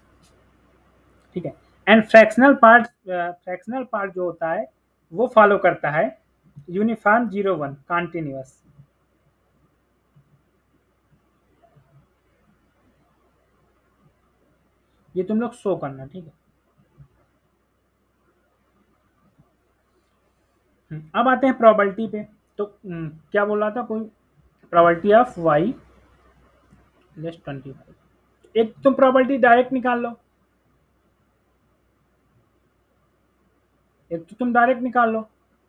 ठीक है। एंड फ्रैक्शनल पार्ट जो होता है वो फॉलो करता है यूनिफॉर्म 0 1 कॉन्टिन्यूअस, ये तुम लोग शो करना, ठीक है। अब आते हैं प्रोबेबिलिटी पे। तो क्या बोल रहा था कोई, प्रोबेबिलिटी ऑफ y लेस 25, एक तुम प्रोबेबिलिटी डायरेक्ट निकाल लो, एक तो तुम डायरेक्ट निकाल लो।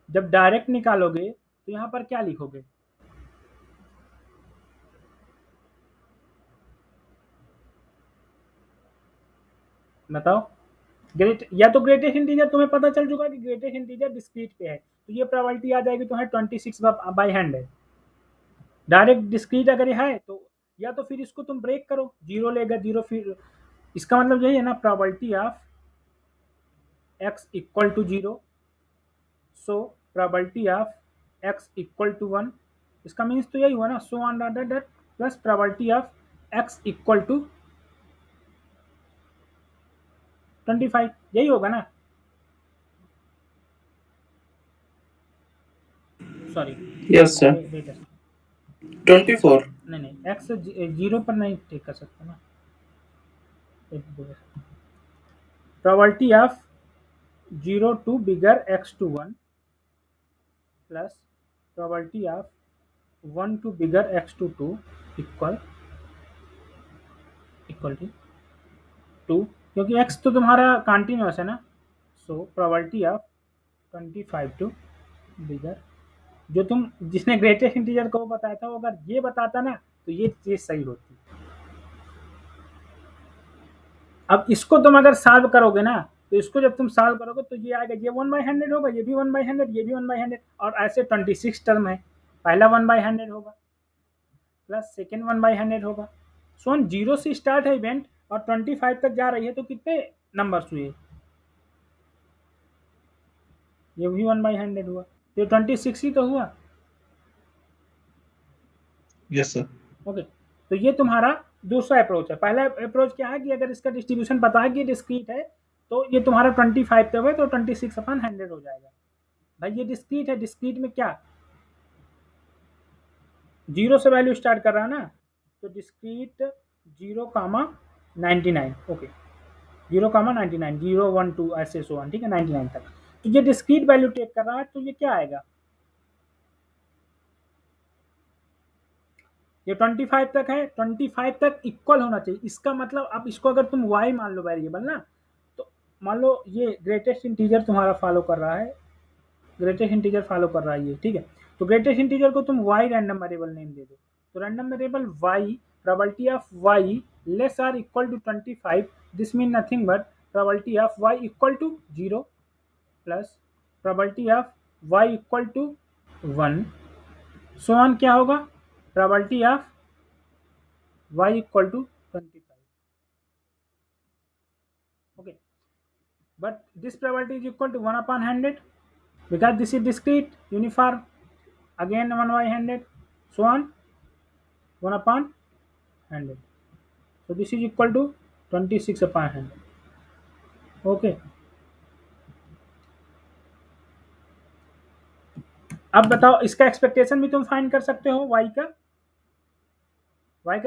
जब डायरेक्ट निकालोगे तो यहाँ पर क्या लिखोगे, बताओ। या तो ग्रेटेस्ट इंटीजर तुम्हें पता चल चुका कि ग्रेटेस्ट इंटीजर डिस्क्रीट पे है, तो ये प्रोबेबिलिटी आ जाएगी तुम्हें 26/100। डायरेक्ट डिस्क्रीट अगर ये है तो या तो फिर इसको तुम ब्रेक करो, 0 लेगा 0, फिर इसका मतलब यही है ना, probability of x equal to 0, so probability of x equal to 1, इसका मीन्स तो यही हुआ ना, so on that plus probability of x equal to 25, यही होगा ना, सॉरी यस सर, वेट 24। नहीं x 0 पर नहीं टेक कर सकता ना, probability of 0 to bigger x to 1 plus probability of 1 to bigger x to 2 equal to, क्योंकि x तो तुम्हारा कंटिन्यूअस है ना, so probability of 25 to bigger, जो तुम जिसने ग्रेटेस्ट इंटीजर को बताया था वो अगर ये बताता ना तो ये चीज सही होती। अब इसको तुम अगर सॉल्व करोगे ना, तो इसको जब तुम सॉल्व करोगे तो ये आएगा, ये 1/100 होगा, ये भी 1/100, ये भी 1/100, और ऐसे 26 टर्म है, पहला 1/100 होगा प्लस सेकेंड 1/100 होगा, सो 0 से स्टार्ट है इवेंट और 25 तक जा रही है, तो कितने नंबर्स हुए, ये भी 1/100 हुआ, तो 26 ही तो हुआ। Yes sir. ओके, तो ये तुम्हारा दूसरा अप्रोच है। पहला अप्रोच क्या है कि अगर इसका डिस्ट्रीब्यूशन पता है कि डिस्क्रीट है तो ये तुम्हारा 25 तक है तो 26/100 हो जाएगा। भाई ये डिस्क्रीट है, डिस्क्रीट में क्या 0 से वैल्यू स्टार्ट कर रहा है ना, तो डिस्क्रीट 0,99, ओके 0,99, 0 1 2 ऐसे सो ऑन, ठीक है 99 तक, तो ये डिस्क्रीट वैल्यू टेक कर रहा है, तो ये क्या आएगा, ये 25 तक है, 25 तक इक्वल होना चाहिए, इसका मतलब अब इसको अगर तुम y मान लो वेरिएबल ना, तो मान लो ये ग्रेटेस्ट इंटीजर तुम्हारा फॉलो कर रहा है, ग्रेटेस्ट इंटीजर फॉलो कर रहा है ये, ठीक है, तो ग्रेटेस्ट इंटीजर को तुम y रैंडम वेरिएबल नेम दे दो, तो random variable y, probability of y less or equal to 25, this mean nothing but probability of y equal to 0 plus probability of y equal to 1, so on क्या होगा, probability of y equal to 25, okay, but this probability is equal to 1/100 because this is discrete uniform, again 1/100, so on 1/100, so this is equal to 26/100, okay। अब बताओ इसका एक्सपेक्टेशन भी तुम फाइंड कर सकते हो, y का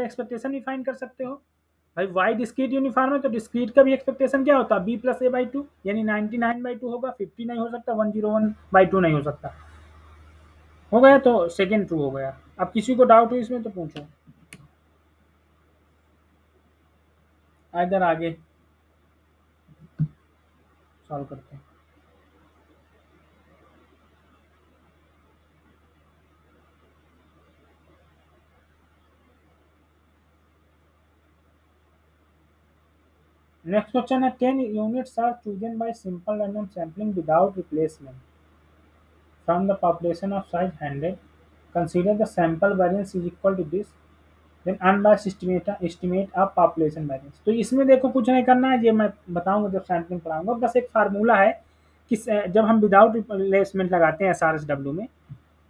एक्सपेक्टेशन भी फाइंड कर सकते हो। भाई y डिस्क्रीट यूनिफॉर्म है तो डिस्क्रीट का भी एक्सपेक्टेशन क्या होता है, b प्लस a/2, यानी 99/2 होगा, 50 नहीं हो सकता, 101/2 नहीं हो सकता, हो गया तो सेकेंड ट्रू हो गया। अब किसी को डाउट हो इसमें तो पूछो, इधर आगे सॉल्व करते हैं। नेक्स्ट क्वेश्चन है 10 units are chosen by simple random sampling without replacement from the population of size 100, consider the sample variance is equal to this, then unbiased estimate of population variance. तो इसमें देखो कुछ नहीं करना है, ये मैं बताऊंगा जब सैम्पलिंग पढ़ाऊंगा, बस एक फार्मूला है कि जब हम विदाउट रिप्लेसमेंट लगाते हैं SRSW में,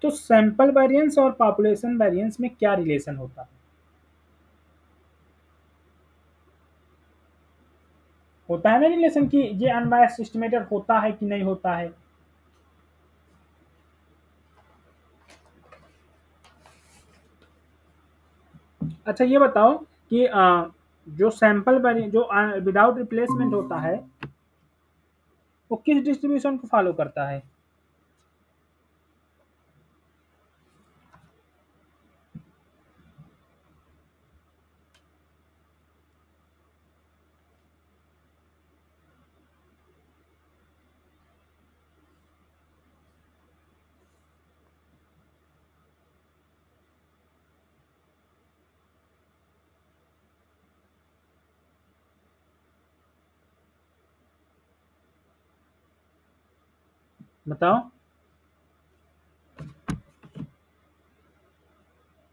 तो सैंपल वेरिएंस और पॉपुलेशन वेरिएंस में क्या रिलेशन होता है, होता है ना रिलेशन कि ये अनबायस्ड एस्टिमेटर होता है कि नहीं होता है। अच्छा ये बताओ कि जो सैंपल जो विदाउट रिप्लेसमेंट होता है वो किस डिस्ट्रीब्यूशन को फॉलो करता है, बताओ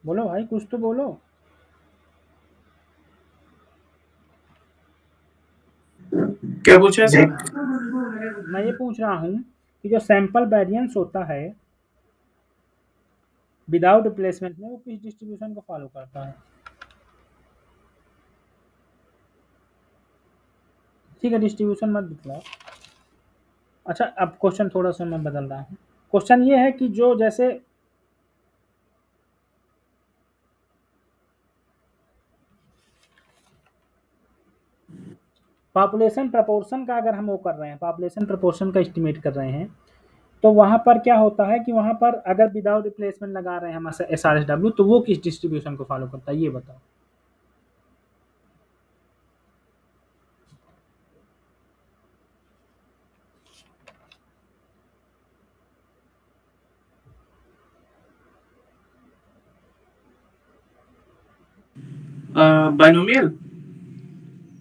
बोलो भाई कुछ तो बोलो। क्या पूछा सर? मैं ये पूछ रहा हूँ कि जो सैंपल वेरिएंस होता है विदाउट रिप्लेसमेंट में वो किस डिस्ट्रीब्यूशन को फॉलो करता है। ठीक है, डिस्ट्रीब्यूशन मत दिखलाओ। अच्छा, अब क्वेश्चन थोड़ा सा मैं बदल रहा हूँ। क्वेश्चन ये है कि जो जैसे पॉपुलेशन प्रपोर्शन का अगर हम वो कर रहे हैं, पॉपुलेशन प्रपोर्शन का एस्टिमेट कर रहे हैं, तो वहाँ पर क्या होता है कि वहाँ पर अगर विदाउट रिप्लेसमेंट लगा रहे हैं हम SRSW, तो वो किस डिस्ट्रीब्यूशन को फॉलो करता है, ये बताओ। बाइनोमियल।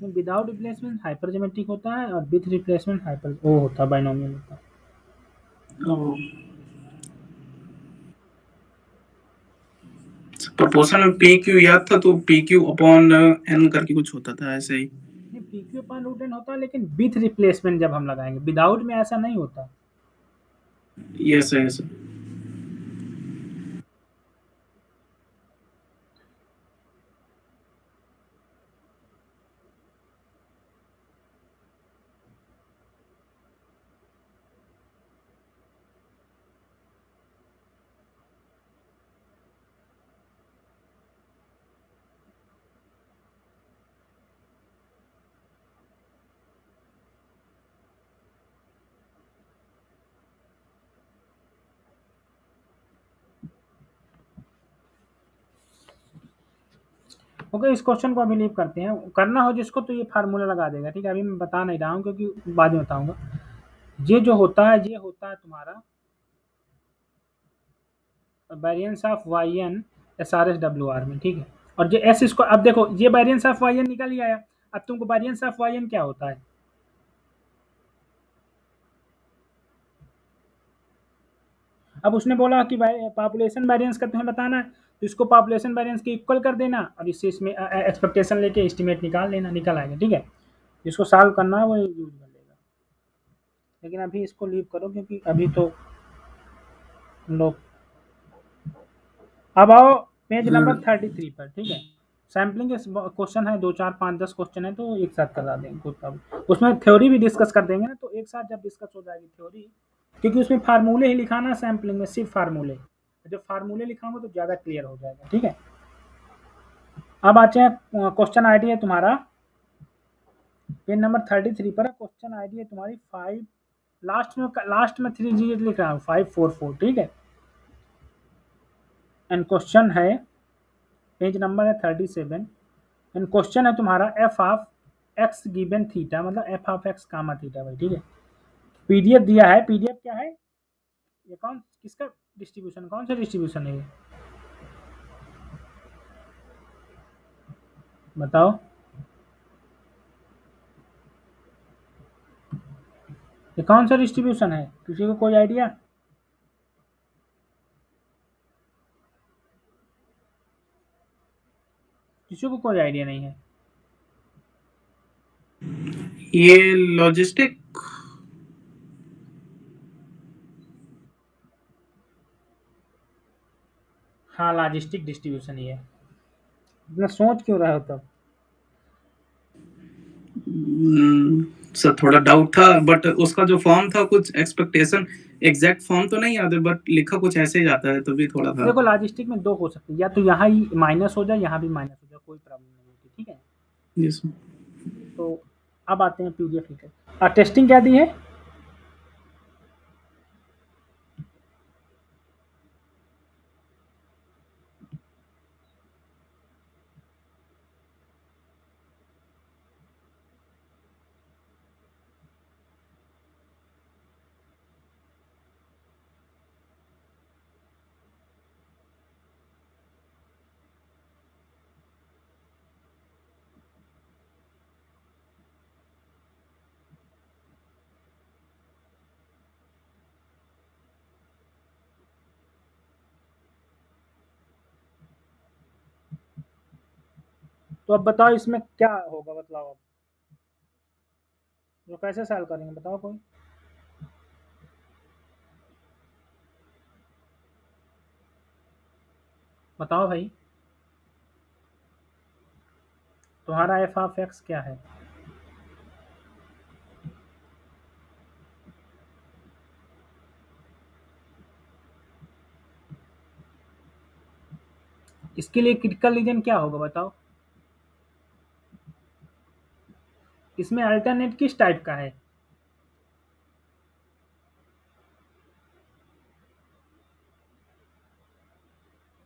विदाउट रिप्लेसमेंट हाइपरजेमेट्रिक होता है और विथ रिप्लेसमेंट हाइपर वो होता है, बाइनोमियल होता है। प्रोपोर्शन में पी क्यू याद था, तो पी क्यू अपॉन एन करके कुछ होता था ऐसे ही। नहीं, PQ अपॉन रूट एन होता है, लेकिन विथ रिप्लेसमेंट जब हम लगाएंगे, विदाउट में ऐसा नहीं होता। Yes yes. ओके, इस क्वेश्चन को अभी लीव करते हैं। करना हो जिसको तो ये फार्मूला लगा देगा, ठीक है। अभी मैं बता नहीं रहा हूँ क्योंकि बाद में बताऊंगा। ये जो होता है, ये होता है तुम्हारा variance of y n SRSWR में, ठीक है। और जो एस इसको, अब देखो ये वेरिएंस ऑफ वाई एन निकल ही आया। अब तुमको वेरिएंस ऑफ वाई एन क्या होता है, अब उसने बोला कि पॉपुलेशन वेरिएंस का तुम्हें बताना है, तो इसको पॉपुलेशन वेरिएंस के इक्वल कर देना और इससे इसमें एक्सपेक्टेशन लेके एस्टिमेट निकाल लेना, निकल आएगा, ठीक है। जिसको सॉल्व करना है वो यूज कर लेगा। लेकिन अभी इसको लीव करो क्योंकि अभी तो लोग। अब आओ पेज नंबर 33 पर, ठीक है। सैम्पलिंग के क्वेश्चन है, 2 4 5 10 क्वेश्चन है, तो एक साथ करा देंगे कुछ। अब उसमें थ्योरी भी डिस्कस कर देंगे ना, तो एक साथ जब डिस्कस हो जाएगी थ्योरी, क्योंकि उसमें फार्मूले ही लिखाना, सैम्पलिंग में सिर्फ फार्मूले, जब फार्मूले लिखाऊंगा तो ज़्यादा क्लियर हो जाएगा, ठीक है। अब आते हैं क्वेश्चन आईडी है तुम्हारा पेज नंबर 33 पर। क्वेश्चन आईडी है तुम्हारी 5, लास्ट में 3 डिजिट लिख रहा हूँ, 544, ठीक है। एंड क्वेश्चन है, पेज नंबर है 37। एंड क्वेश्चन है तुम्हारा f of x given theta, मतलब f of x comma theta भाई, ठीक है। पीडीएफ दिया है, पीडीएफ क्या है, ये कौन किसका डिस्ट्रीब्यूशन, कौन सा डिस्ट्रीब्यूशन है ये बताओ। ये कौन सा डिस्ट्रीब्यूशन है, किसी को कोई आइडिया। किसी को कोई आइडिया नहीं है। ये लॉजिस्टिक। हाँ, लॉजिस्टिक डिस्ट्रीब्यूशन ही है। इतना सोच क्यों रहे हो तब। सर थोड़ा डाउट था, बट उसका जो फॉर्म था कुछ एक्सपेक्टेशन, एग्जैक्ट फॉर्म तो नहीं याद है, बट लिखा कुछ ऐसे ही जाता है, तभी थोड़ा था। देखो लॉजिस्टिक में 2 हो सकते हैं, या तो यहाँ ही माइनस हो जाए, यहाँ भी माइनस हो जाए, कोई प्रॉब्लम नहीं होती, ठीक है। यस। तो अब आते हैं पीडीएफ लिखकर। टेस्टिंग क्या दी है, तो अब बताओ इसमें क्या होगा, बताओ अब जो कैसे सॉल्व करेंगे, बताओ कोई। बताओ भाई, तुम्हारा एफ ऑफ एक्स क्या है? इसके लिए क्रिटिकल रीजन क्या होगा बताओ? इसमें अल्टरनेट किस टाइप का है?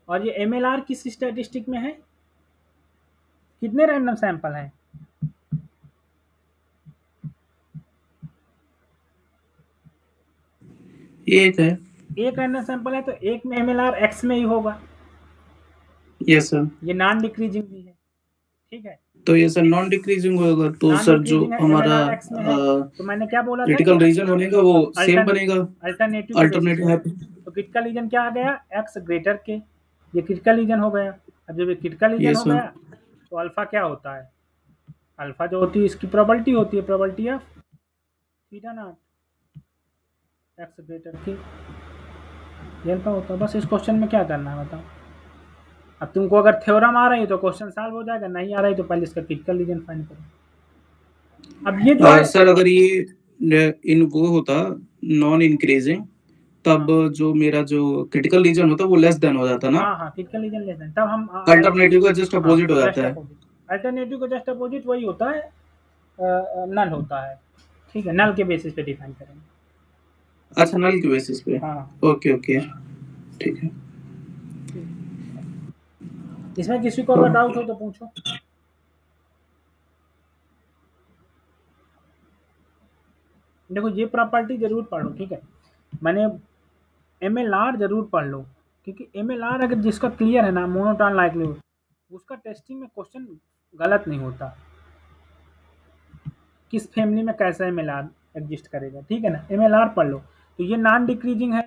और ये एमएलआर किस स्टैटिस्टिक में है? कितने रैंडम सैंपल हैं? एक है। एक रैंडम सैंपल है तो एक में एमएलआर एक्स में ही होगा। Yes sir. ये नॉन डिक्रीजिंग भी है, ठीक है। तो ये सर नॉन डिक्रीजिंग होगा तो नॉन सर जो डिक्रीजिंग है, हमारा एमएलआर एक्स में है, तो मैंने क्या बोला था क्रिटिकल कि रीजन बनेगा वो सेम बनेगा। अल्टरनेटिव के बेसिस अल्टरनेटिव पे। है। तो क्रिटिकल रीजन क्या आ गया? एक्स ग्रेटर के, ये क्रिटिकल रीजन हो गया। अब जब ये क्रिटिकल रीजन यस हो सर। गया तो अल्फा क्या होता है? अल्फा जो होती है इसकी प्रोबेबिलिटी होती है, probability of theta naught x greater की, ये अल्फा होता है। बस इस क्वेश्चन में क्या करना है बताओ। अब तुमको अगर थ्योरम आ रही है तो क्वेश्चन सॉल्व हो जाएगा, नहीं आ रही तो पहले इसका क्रिटिकल रीजन फाइंड करो। अब ये जो है सर अगर ये इन वो होता नॉन इंक्रीजिंग तब जो मेरा जो क्रिटिकल रीजन होता वो लेस देन हो जाता ना। हाँ क्रिटिकल रीजन लेस देन, तब हम अल्टरनेटिव का जस्ट अपोजिट हो जाता है। अल्टरनेटिव का जस्ट अपोजिट वही होता है, नल होता है, ठीक है। नल के बेसिस पे डिफाइन करेंगे। अच्छा नल के बेसिस पे। हाँ ओके ओके ठीक है। इसमें किसी को अगर डाउट हो तो पूछो। देखो ये प्रॉपर्टी जरूर पढ़ लो, ठीक है। मैंने एमएलआर जरूर पढ़ लो, क्योंकि एमएलआर अगर जिसका क्लियर है ना, मोनोटोन लाइक्लीहुड, उसका टेस्टिंग में क्वेश्चन गलत नहीं होता। किस फैमिली में कैसा एमएलआर एग्जिस्ट करेगा, ठीक है ना। एमएलआर पढ़ लो। तो ये नॉन डिक्रीजिंग है,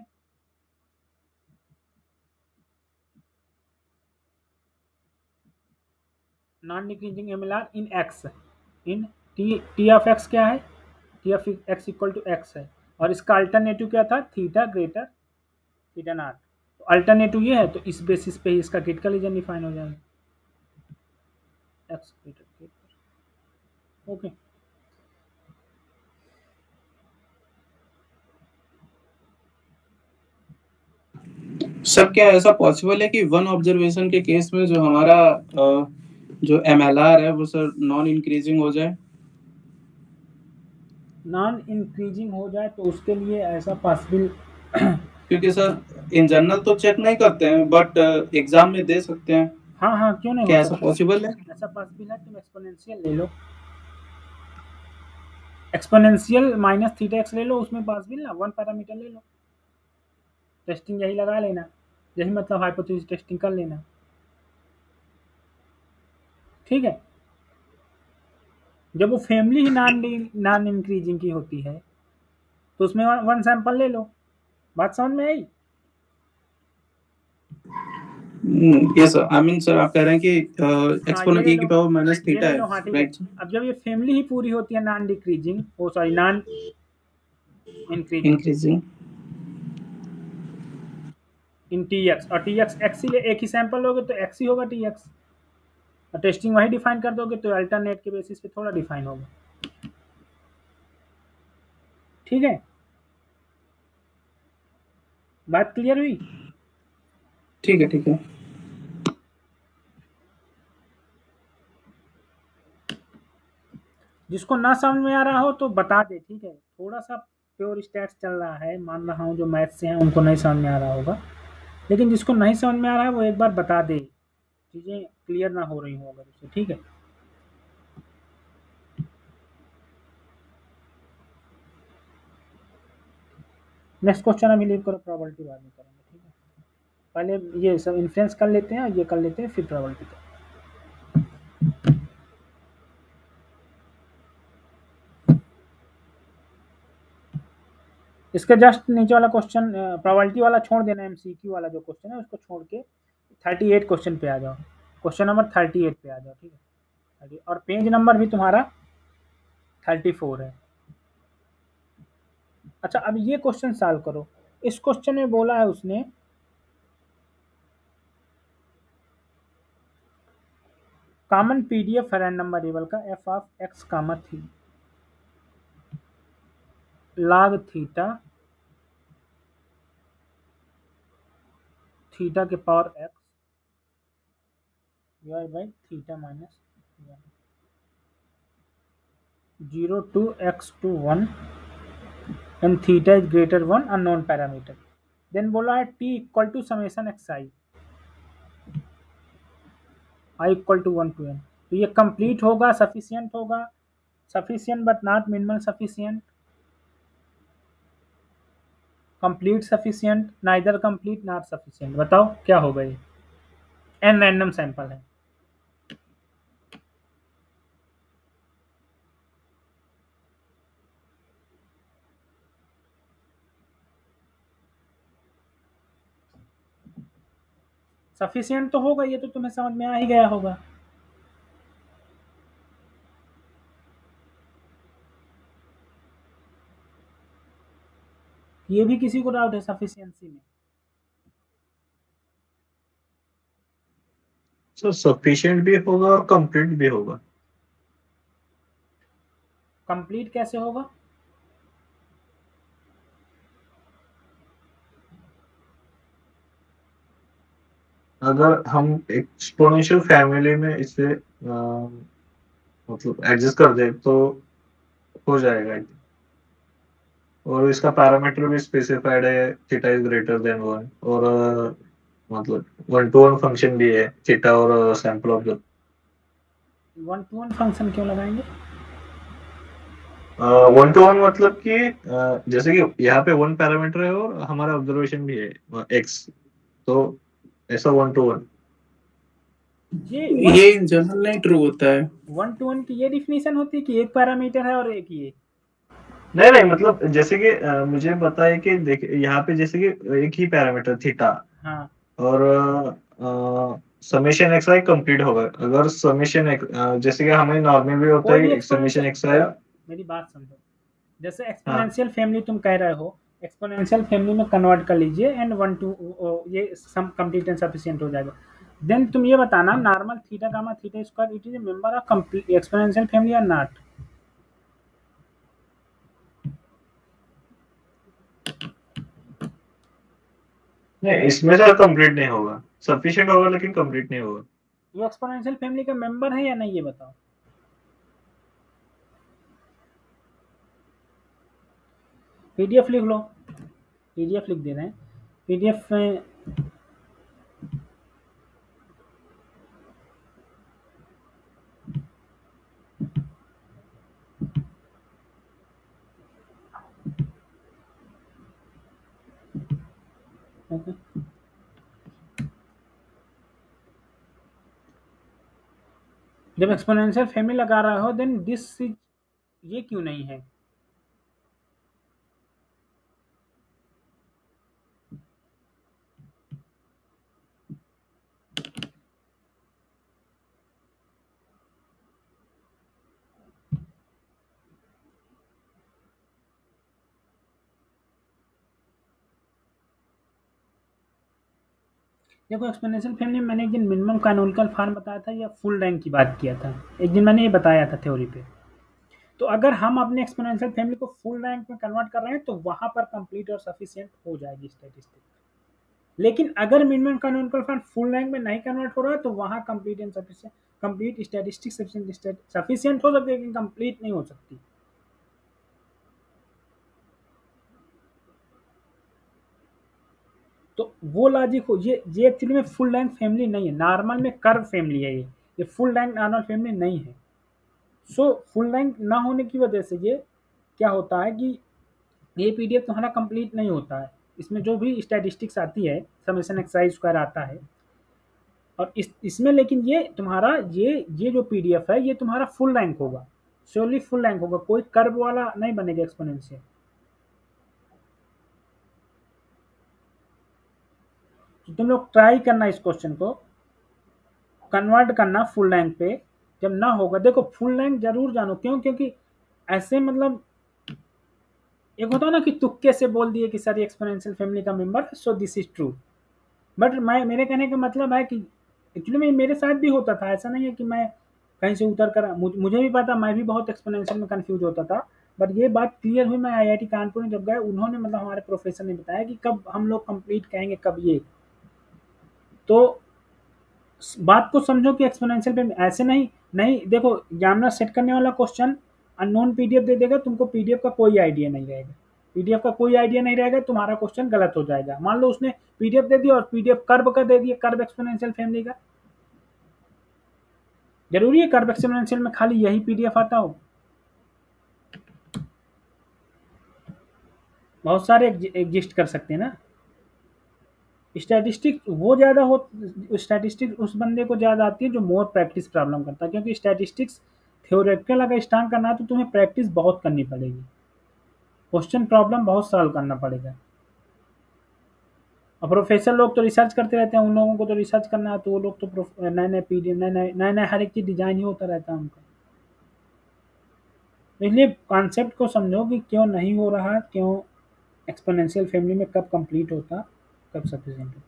non decreasing MLR in x, in t of x क्या है? T of x equal to x है, और इसका अल्टरनेटिव क्या था? Theta greater theta naught. तो अल्टरनेटिव ये है, तो इस बेसिस पे ही इसका क्रिटिकल रीजन डिफाइन हो जाएगा, एक्स ग्रेटर। ओके सर क्या ऐसा पॉसिबल है कि वन ऑब्जर्वेशन के केस में जो हमारा जो एमएलआर है वो सर नॉन इंक्रीजिंग हो जाए? नॉन इंक्रीजिंग हो जाए तो उसके लिए ऐसा पॉसिबल क्योंकि सर इन जनरल तो चेक नहीं करते हैं बट एग्जाम में दे सकते हैं। हाँ क्यों नहीं क्या हो ऐसा सकता? पॉसिबल है? ऐसा पॉसिबल है। तुम एक्सपोनेंशियल ले लो, एक्सपोनेंशियल माइनस थीटा एक्स ले लो, उसमें पॉसिबल ना, वन पैरामीटर ले लो, टेस्टिंग यही लगा लेना, यही मतलब हाइपोथेसिस टेस्टिंग कर लेना, ठीक है। जब वो फैमिली ही नॉन इंक्रीजिंग की होती है तो उसमें वन सैंपल ले लो। बात समझ में आई? Yes sir I mean sir आप कह रहे हैं कि हाँ एक्सपोनेंट ये e ले की लो, पावर माइनस ये थीटा ले है लो, हाँ ठीक है। राइट? अब जब ये फैमिली ही पूरी होती है non decreasing, oh sorry non increasing increasing in t x, और टी एक्स एक्स ही एक ही सैंपल लोगे तो एक्स ही होगा टी एक्स, और टेस्टिंग वही डिफाइन कर दोगे तो अल्टरनेट के बेसिस पे थोड़ा डिफाइन होगा, ठीक है। बात क्लियर हुई? ठीक है ठीक है। जिसको ना समझ में आ रहा हो तो बता दे, ठीक है। थोड़ा सा प्योर स्टैट्स चल रहा है, मान रहा हूँ जो मैथ से हैं उनको नहीं समझ में आ रहा होगा, लेकिन जिसको नहीं समझ में आ रहा है वो एक बार बता दे, चीज़ें क्लियर ना हो रही हो अगर उसे, ठीक है। नेक्स्ट क्वेश्चन अभी लीव करो, प्रोबेबिलिटी बाद में करेंगे, ठीक है। पहले ये सब इन्फ्लुएंस कर लेते हैं, ये कर लेते हैं, फिर प्रोबेबिलिटी करेंगे। इसके जस्ट नीचे वाला क्वेश्चन प्रोबेबिलिटी वाला छोड़ देना, एमसीक्यू वाला जो क्वेश्चन है उसको छोड़ के 38 क्वेश्चन पे आ जाओ, क्वेश्चन नंबर 38 पे आ जाओ, ठीक है। और पेज नंबर भी तुम्हारा 34 है। अच्छा अब ये क्वेश्चन सॉल्व करो। इस क्वेश्चन में बोला है उसने कॉमन पीडीएफ रैंडम वेरिएबल का एफ ऑफ एक्स कामा थी log थीटा के power x divide by theta minus 0 to x to 1 and theta is greater 1 unknown parameter. Then बोला है t equal to summation xi I equal to 1 to n. तो ये कंप्लीट होगा, सफिशियंट होगा, sufficient but not minimal sufficient, complete sufficient, neither complete not sufficient. बताओ क्या होगा ये. n रैंडम सैंपल है. सफिशियंट तो होगा, ये तो तुम्हें समझ में आ ही गया होगा. ये भी किसी को डाउट है सफिशियंसी में? सर सफिशिएंट भी होगा और कंप्लीट भी होगा. कंप्लीट कैसे होगा? अगर हम एक्सपोनेंशियल फैमिली में इसे मतलब एडजस्ट कर दे तो हो जाएगा. और इसका पैरामीटर भी स्पेसिफाइड है, थीटा इज ग्रेटर देन 1 और मतलब 1 to 1 फंक्शन भी है थीटा और sample of the 1 to 1 function क्यों लगाएंगे? 1 to 1 मतलब कि जैसे कि यहाँ पे 1 पैरामीटर है और हमारा ऑब्जर्वेशन भी है x, तो ऐसा 1 to 1. ये इन जनरल नहीं ट्रू होता है. 1 to 1 की ये डिफिनेशन होती है कि एक पैरामीटर है और एक ये. नहीं मतलब जैसे कि मुझे बताए कि देख यहाँ पे जैसे कि एक ही पैरामीटर थीटा. हाँ. और समेशन एक्स आई कंप्लीट होगा. अगर समेशन जैसे कि हमें नॉर्मल भी होता है समेशन एक्स आई. मेरी बात समझो, जैसे एक्सपोनेंशियल फैमिली तुम कह रहे हो, एक्सपोनेंशियल फैमिली में कन्वर्ट कर लीजिए एंड 1 to ये सम कंप्लीट एंड सफिशिएंट हो जाएगा. देन तुम ये बताना normal theta gamma theta square it is a member of complete exponential family और नॉट. नहीं इसमें से कंप्लीट नहीं होगा, सफिशिएंट होगा लेकिन कंप्लीट नहीं होगा. ये एक्सपोनेंशियल फैमिली का मेंबर है या नहीं ये बताओ. पीडीएफ लिख लो, पीडीएफ लिख दे रहे हैं. पीडीएफ में ओके. जब एक्सपोनेंशियल फैमिली लगा रहा हो देन दिस ये क्यों नहीं है? देखो एक्सपोनेंशियल फैमिली में मैंने एक दिन मिनिमम कैनोनिकल फॉर्म बताया था या फुल रैंक की बात किया था, एक दिन मैंने ये बताया था थ्योरी पे. तो अगर हम अपने एक्सपोनेंशियल फैमिली को फुल रैंक में कन्वर्ट कर रहे हैं तो वहां पर कंप्लीट और सफिशिएंट हो जाएगी स्टैटिस्टिक. लेकिन अगर minimum canonical form full rank में नहीं कन्वर्ट हो रहा है तो वहां complete and sufficient, complete statistic sufficient हो सकती है लेकिन कंप्लीट नहीं हो सकती. तो वो लॉजिक हो, ये एक्चुअली में फुल रैंक फैमिली नहीं है, नॉर्मल में कर्व फैमिली है ये फुल रैंक नॉर्मल फैमिली नहीं है. सो फुल रैंक ना होने की वजह से ये क्या होता है कि ये पीडीएफ तुम्हारा कंप्लीट नहीं होता है. इसमें जो भी स्टैटिस्टिक्स आती है समेशन एक्सरसाइज स्क्वायर आता है और इसमें लेकिन ये तुम्हारा ये जो पीडीएफ है ये तुम्हारा फुल रैंक होगा, श्योरली फुल रैंक होगा, कोई कर्व वाला नहीं बनेगा एक्सपोनेंशियल. तो तुम लोग ट्राई करना इस क्वेश्चन को कन्वर्ट करना फुल रैंक पे. जब ना होगा देखो फुल रैंक जरूर जानो, क्यों? क्योंकि ऐसे मतलब एक होता है ना कि तुक्के से बोल दिए कि सर एक्सपोनेंशियल फैमिली का member, so this is true. But मैं मेरे कहने का मतलब है कि एक्चुअली में मेरे साथ भी होता था, ऐसा नहीं है कि मैं कहीं से उतर कर मुझे भी पता, मैं भी बहुत एक्सपोनेंशियल में कंफ्यूज होता था। बट ये बात क्लियर हुई, मैं आईआईटी कानपुर में जब गए, उन्होंने मतलब हमारे प्रोफेसर ने बताया कि कब हम लोग कंप्लीट कहेंगे, कब ये। तो बात को समझो कि एक्सपोनेंशियल पे ऐसे नहीं नहीं देखो, एग्जामिनर सेट करने वाला क्वेश्चन अननोन पीडीएफ दे देगा, तुमको पीडीएफ का कोई आइडिया नहीं रहेगा, पीडीएफ का कोई आइडिया नहीं रहेगा, तुम्हारा क्वेश्चन गलत हो जाएगा। मान लो उसने पीडीएफ दे दिया और पीडीएफ कर्व का दे दिया, कर्व एक्सपोनेंशियल फैमिली का। जरूरी है कर्व एक्सपोनेंशियल में खाली यही पीडीएफ आता हो? बहुत सारे एग्जिस्ट कर सकते हैं ना। स्टैटिस्टिक्स वो ज़्यादा हो, स्टैटिस्टिक्स उस बंदे को ज़्यादा आती है जो मोर प्रैक्टिस प्रॉब्लम करता है, क्योंकि स्टैटिस्टिक्स थ्योरेटिकल अगर स्टार्ट करना है तो तुम्हें प्रैक्टिस बहुत करनी पड़ेगी, क्वेश्चन प्रॉब्लम बहुत सॉल्व करना पड़ेगा। और प्रोफेसर लोग तो रिसर्च करते रहते हैं, उन लोगों को तो रिसर्च करना है, तो वो लोग तो नए नए पीडीएफ नए नए हर एक चीज़ डिजाइन ही होता रहता है उनका। तो इसलिए कॉन्सेप्ट को समझो कि क्यों नहीं हो रहा, क्यों एक्सपोनेंशियल फैमिली में कब कंप्लीट होता, कब सफिशिएंट हो।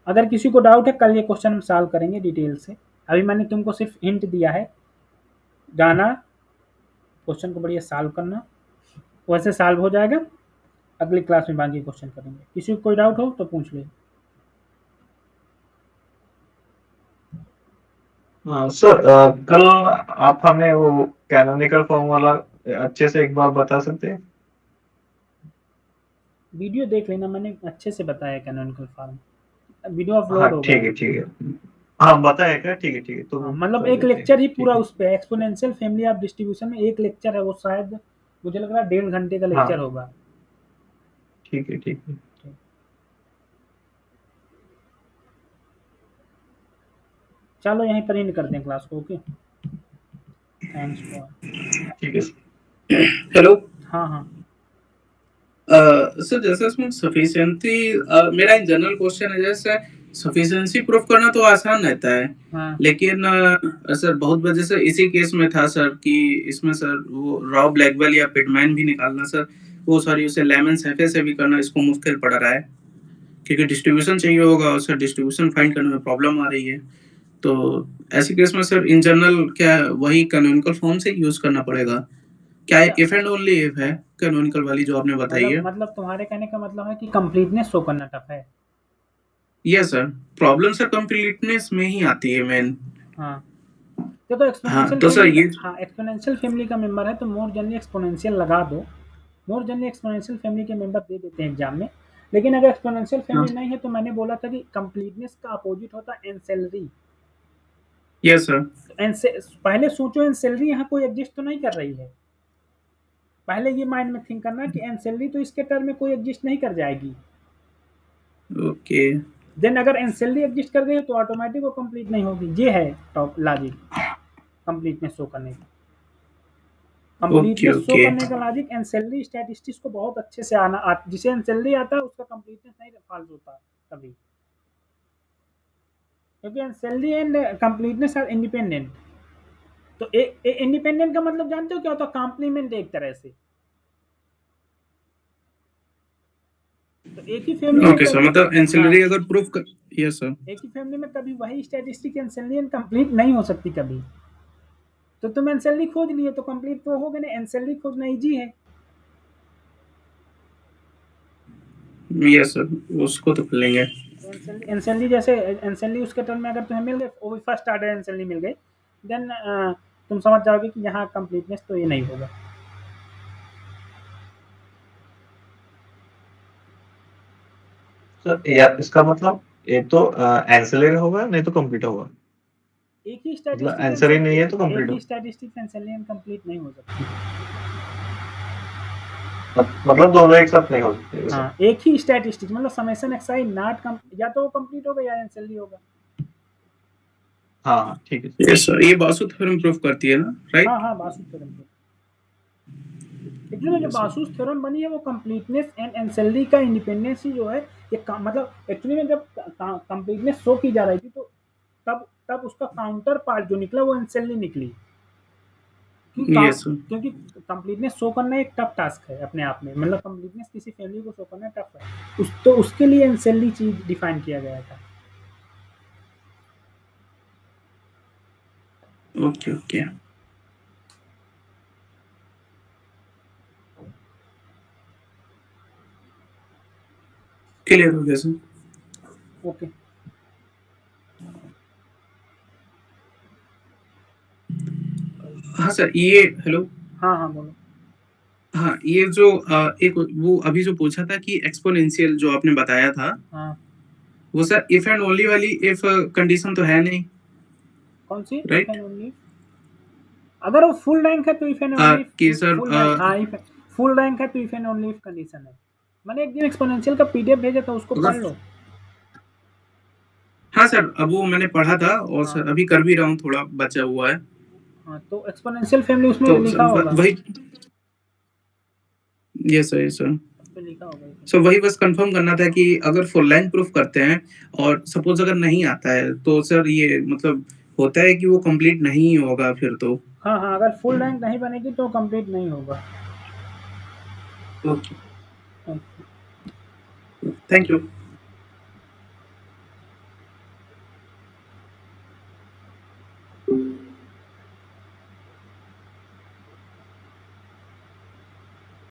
अगर किसी को डाउट है, कल ये क्वेश्चन हम सॉल्व करेंगे डिटेल से। अभी मैंने तुमको सिर्फ हिंट दिया है, जाना क्वेश्चन को बढ़िया सॉल्व करना, वैसे सॉल्व हो जाएगा। अगली क्लास में बाकी क्वेश्चन करेंगे। किसी को कोई डाउट हो तो पूछ ले। हाँ सर, कल आप हमें वो कैनोनिकल फॉर्म वाला अच्छे से एक बार बता सकते हैं? वीडियो देख लेना, मैंने अच्छे से बताया कैनोनिकल फॉर्म, वीडियो हाँ अपलोड हो गया है। ठीक है, हाँ बताया क्या? ठीक है तो हाँ, मतलब एक चलिए, लेक्चर ही ठीक पूरा है। उस पे एक्सपोनेंशियल फैमिली ऑफ डिस्ट्रीब्यूशन में एक लेक्चर है, वो शायद मुझे लग रहा है 1.5 घंटे का लेक्चर हाँ होगा। ठीक है। चलो यहीं पर एंड करते हैं क्लास को। Okay, thanks for. ठीक है हेलो हाँ सर, जैसे इसमें सफिशिएंसी, मेरा इन जनरल क्वेश्चन है, जैसे सफिशिएंसी प्रूफ करना तो आसान रहता है, हाँ लेकिन सर बहुत वजह से इसी केस में था सर कि इसमें सर वो रॉ ब्लैकवेल या पिटमैन भी निकालना सर, वो सॉरी उसे लेमन सैफे से भी करना इसको मुश्किल पड़ रहा है, क्योंकि डिस्ट्रीब्यूशन चाहिए होगा और सर डिस्ट्रीब्यूशन फाइंड करने में प्रॉब्लम आ रही है। तो ऐसे केस में सर इन जनरल क्या वही कैनोनिकल फॉर्म से यूज करना पड़ेगा क्या? इफ एंड ओनली इफ है कैनोनिकल वाली जो आपने बताई है। मतलब तुम्हारे कहने का मतलब है कि कंप्लीटनेस शो करना टफ है। Yes sir, problem sir completeness में ही आती है मेन। हाँ, देखो हाँ तो सर ये हाँ एक्सपोनेंशियल फैमिली का मेंबर है तो मोर जनरली एक्सपोनेंशियल लगा दो, मोर जनरली एक्सपोनेंशियल फैमिली के मेंबर दे देते हैं एग्जाम में। लेकिन अगर एक्सपोनेंशियल फैमिली नहीं है तो मैंने बोला था कि कंप्लीटनेस का अपोजिट होता है एनसेलरी। यस सर, पहले सोचो एनसेलरी यहाँ कोई एग्जिस्ट तो नहीं कर रही है, पहले ये माइंड में थिंक करना कि एनसेलरी तो इसके टर्म में कोई एग्जिस्ट नहीं कर जाएगी। ओके देन अगर एनसेलरी एग्जिस्ट कर गई तो ऑटोमेटिक वो कंप्लीट नहीं होगी। ये है टॉप लॉजिक कंप्लीटनेस शो करने का। कंप्लीटनेस शो करने का लॉजिक एनसेलरी स्टैटिस्टिक्स को बहुत अच्छे से आना, जिसे एनसेलरी आता है उसका कंप्लीटनेस नहीं फॉल्स होता कभी, क्योंकि एनसेलरी एंड कंप्लीटनेस आर इंडिपेंडेंट। तो इंडिपेंडेंट का मतलब जानते हो क्या होता है? कॉम्प्लीमेंट एक तरह से। तो एक ही फैमिली ओके सर, मतलब एंसिलरी अगर प्रूफ कर, यस सर, एक ही फैमिली में कभी वही स्टैटिस्टिक एंसिलरी कंप्लीट नहीं हो सकती कभी। तो तुम एंसिलरी खोज लिए तो कंप्लीट तो हो गए ना, एंसिलरी खोजना इजी है। यस सर, उसको तो कर लेंगे। एंसिलरी जैसे एंसिलरी उसके टर्म में अगर तुम्हें मिल गए, वो भी फर्स्ट ऑर्डर एंसिलरी मिल गई, देन तुम समझ जाओगे कि यहाँ कंप्लीटनेस तो ये नहीं होगा। सर यार, इसका मतलब एक तो एंसिलरी होगा, नहीं तो कंप्लीट होगा। एक ही मतलब आंसर ही नहीं है तो कंप्लीट हो, स्टैटिस्टिक्स एंसिलरी कंप्लीट नहीं हो सकती। मतलब दोनों एक साथ नहीं हो सकते। हाँ, एक ही स्टैटिस्टिक्स मतलब समेशन एक्सआई नॉट कम, या तो वो कंप्लीट होगा या एंसिलरी होगा। हाँ ठीक है। यस सर, ये बासु थ्योरम प्रूफ करती है ना, राइट? हाँ बासु थ्योरम। एक्चुअली जो बासुस थ्योरम बनी है वो कंप्लीटनेस एंड एंसेलरी का इंडिपेंडेंस ही जो है ये मतलब एक्चुअली में जब कंप्लीटनेस शो की जा रही थी तो तब उसका काउंटर पार्ट जो निकला वो एंसेलरी निकली, क्योंकि कंप्लीटनेस शो करना एक टफ टास्क है अपने आप में, मतलब कंप्लीटनेस किसी फैमिली को शो करना टफ है, तो उसके लिए एंसेलरी चीज डिफाइन किया गया था। ओके ओके क्लियर हो गया सर। ओके। हाँ सर, ये हेलो। हाँ हाँ बोलो। हाँ, ये जो एक वो अभी जो पूछा था कि एक्सपोनेंशियल जो आपने बताया था, हाँ वो सर इफ एंड ओनली वाली इफ कंडीशन तो है नहीं, कौन सी? If right? एंड ओनली, अगर वो फुल रैंक है तो इफ एंड ओनली, कि सर फुल रैंक, हाँ इफ फुल रैंक है तो if and only if condition है। मैंने एक दिन एक्सपोनेंशियल का पीडीएफ भेजा था, उसको पढ़ लो। हाँ सर, अब वो मैंने पढ़ा था और हाँ सर अभी कर भी रहा हूँ, थोड़ा बचा हुआ है। हाँ, तो एक्सपोनेंशियल फैमिली उसमें तो लिखा होगा, वही, यस सर, यस सर। उसमें लिखा होगा। सो वही बस कंफर्म करना था कि अगर फुल लाइन प्रूफ करते हैं और सपोज अगर नहीं आता है तो सर ये मतलब होता है कि वो कंप्लीट नहीं होगा फिर तो। हाँ हाँ, अगर फुल रैंक नहीं बनेगी तो कंप्लीट नहीं होगा। Okay, thank you.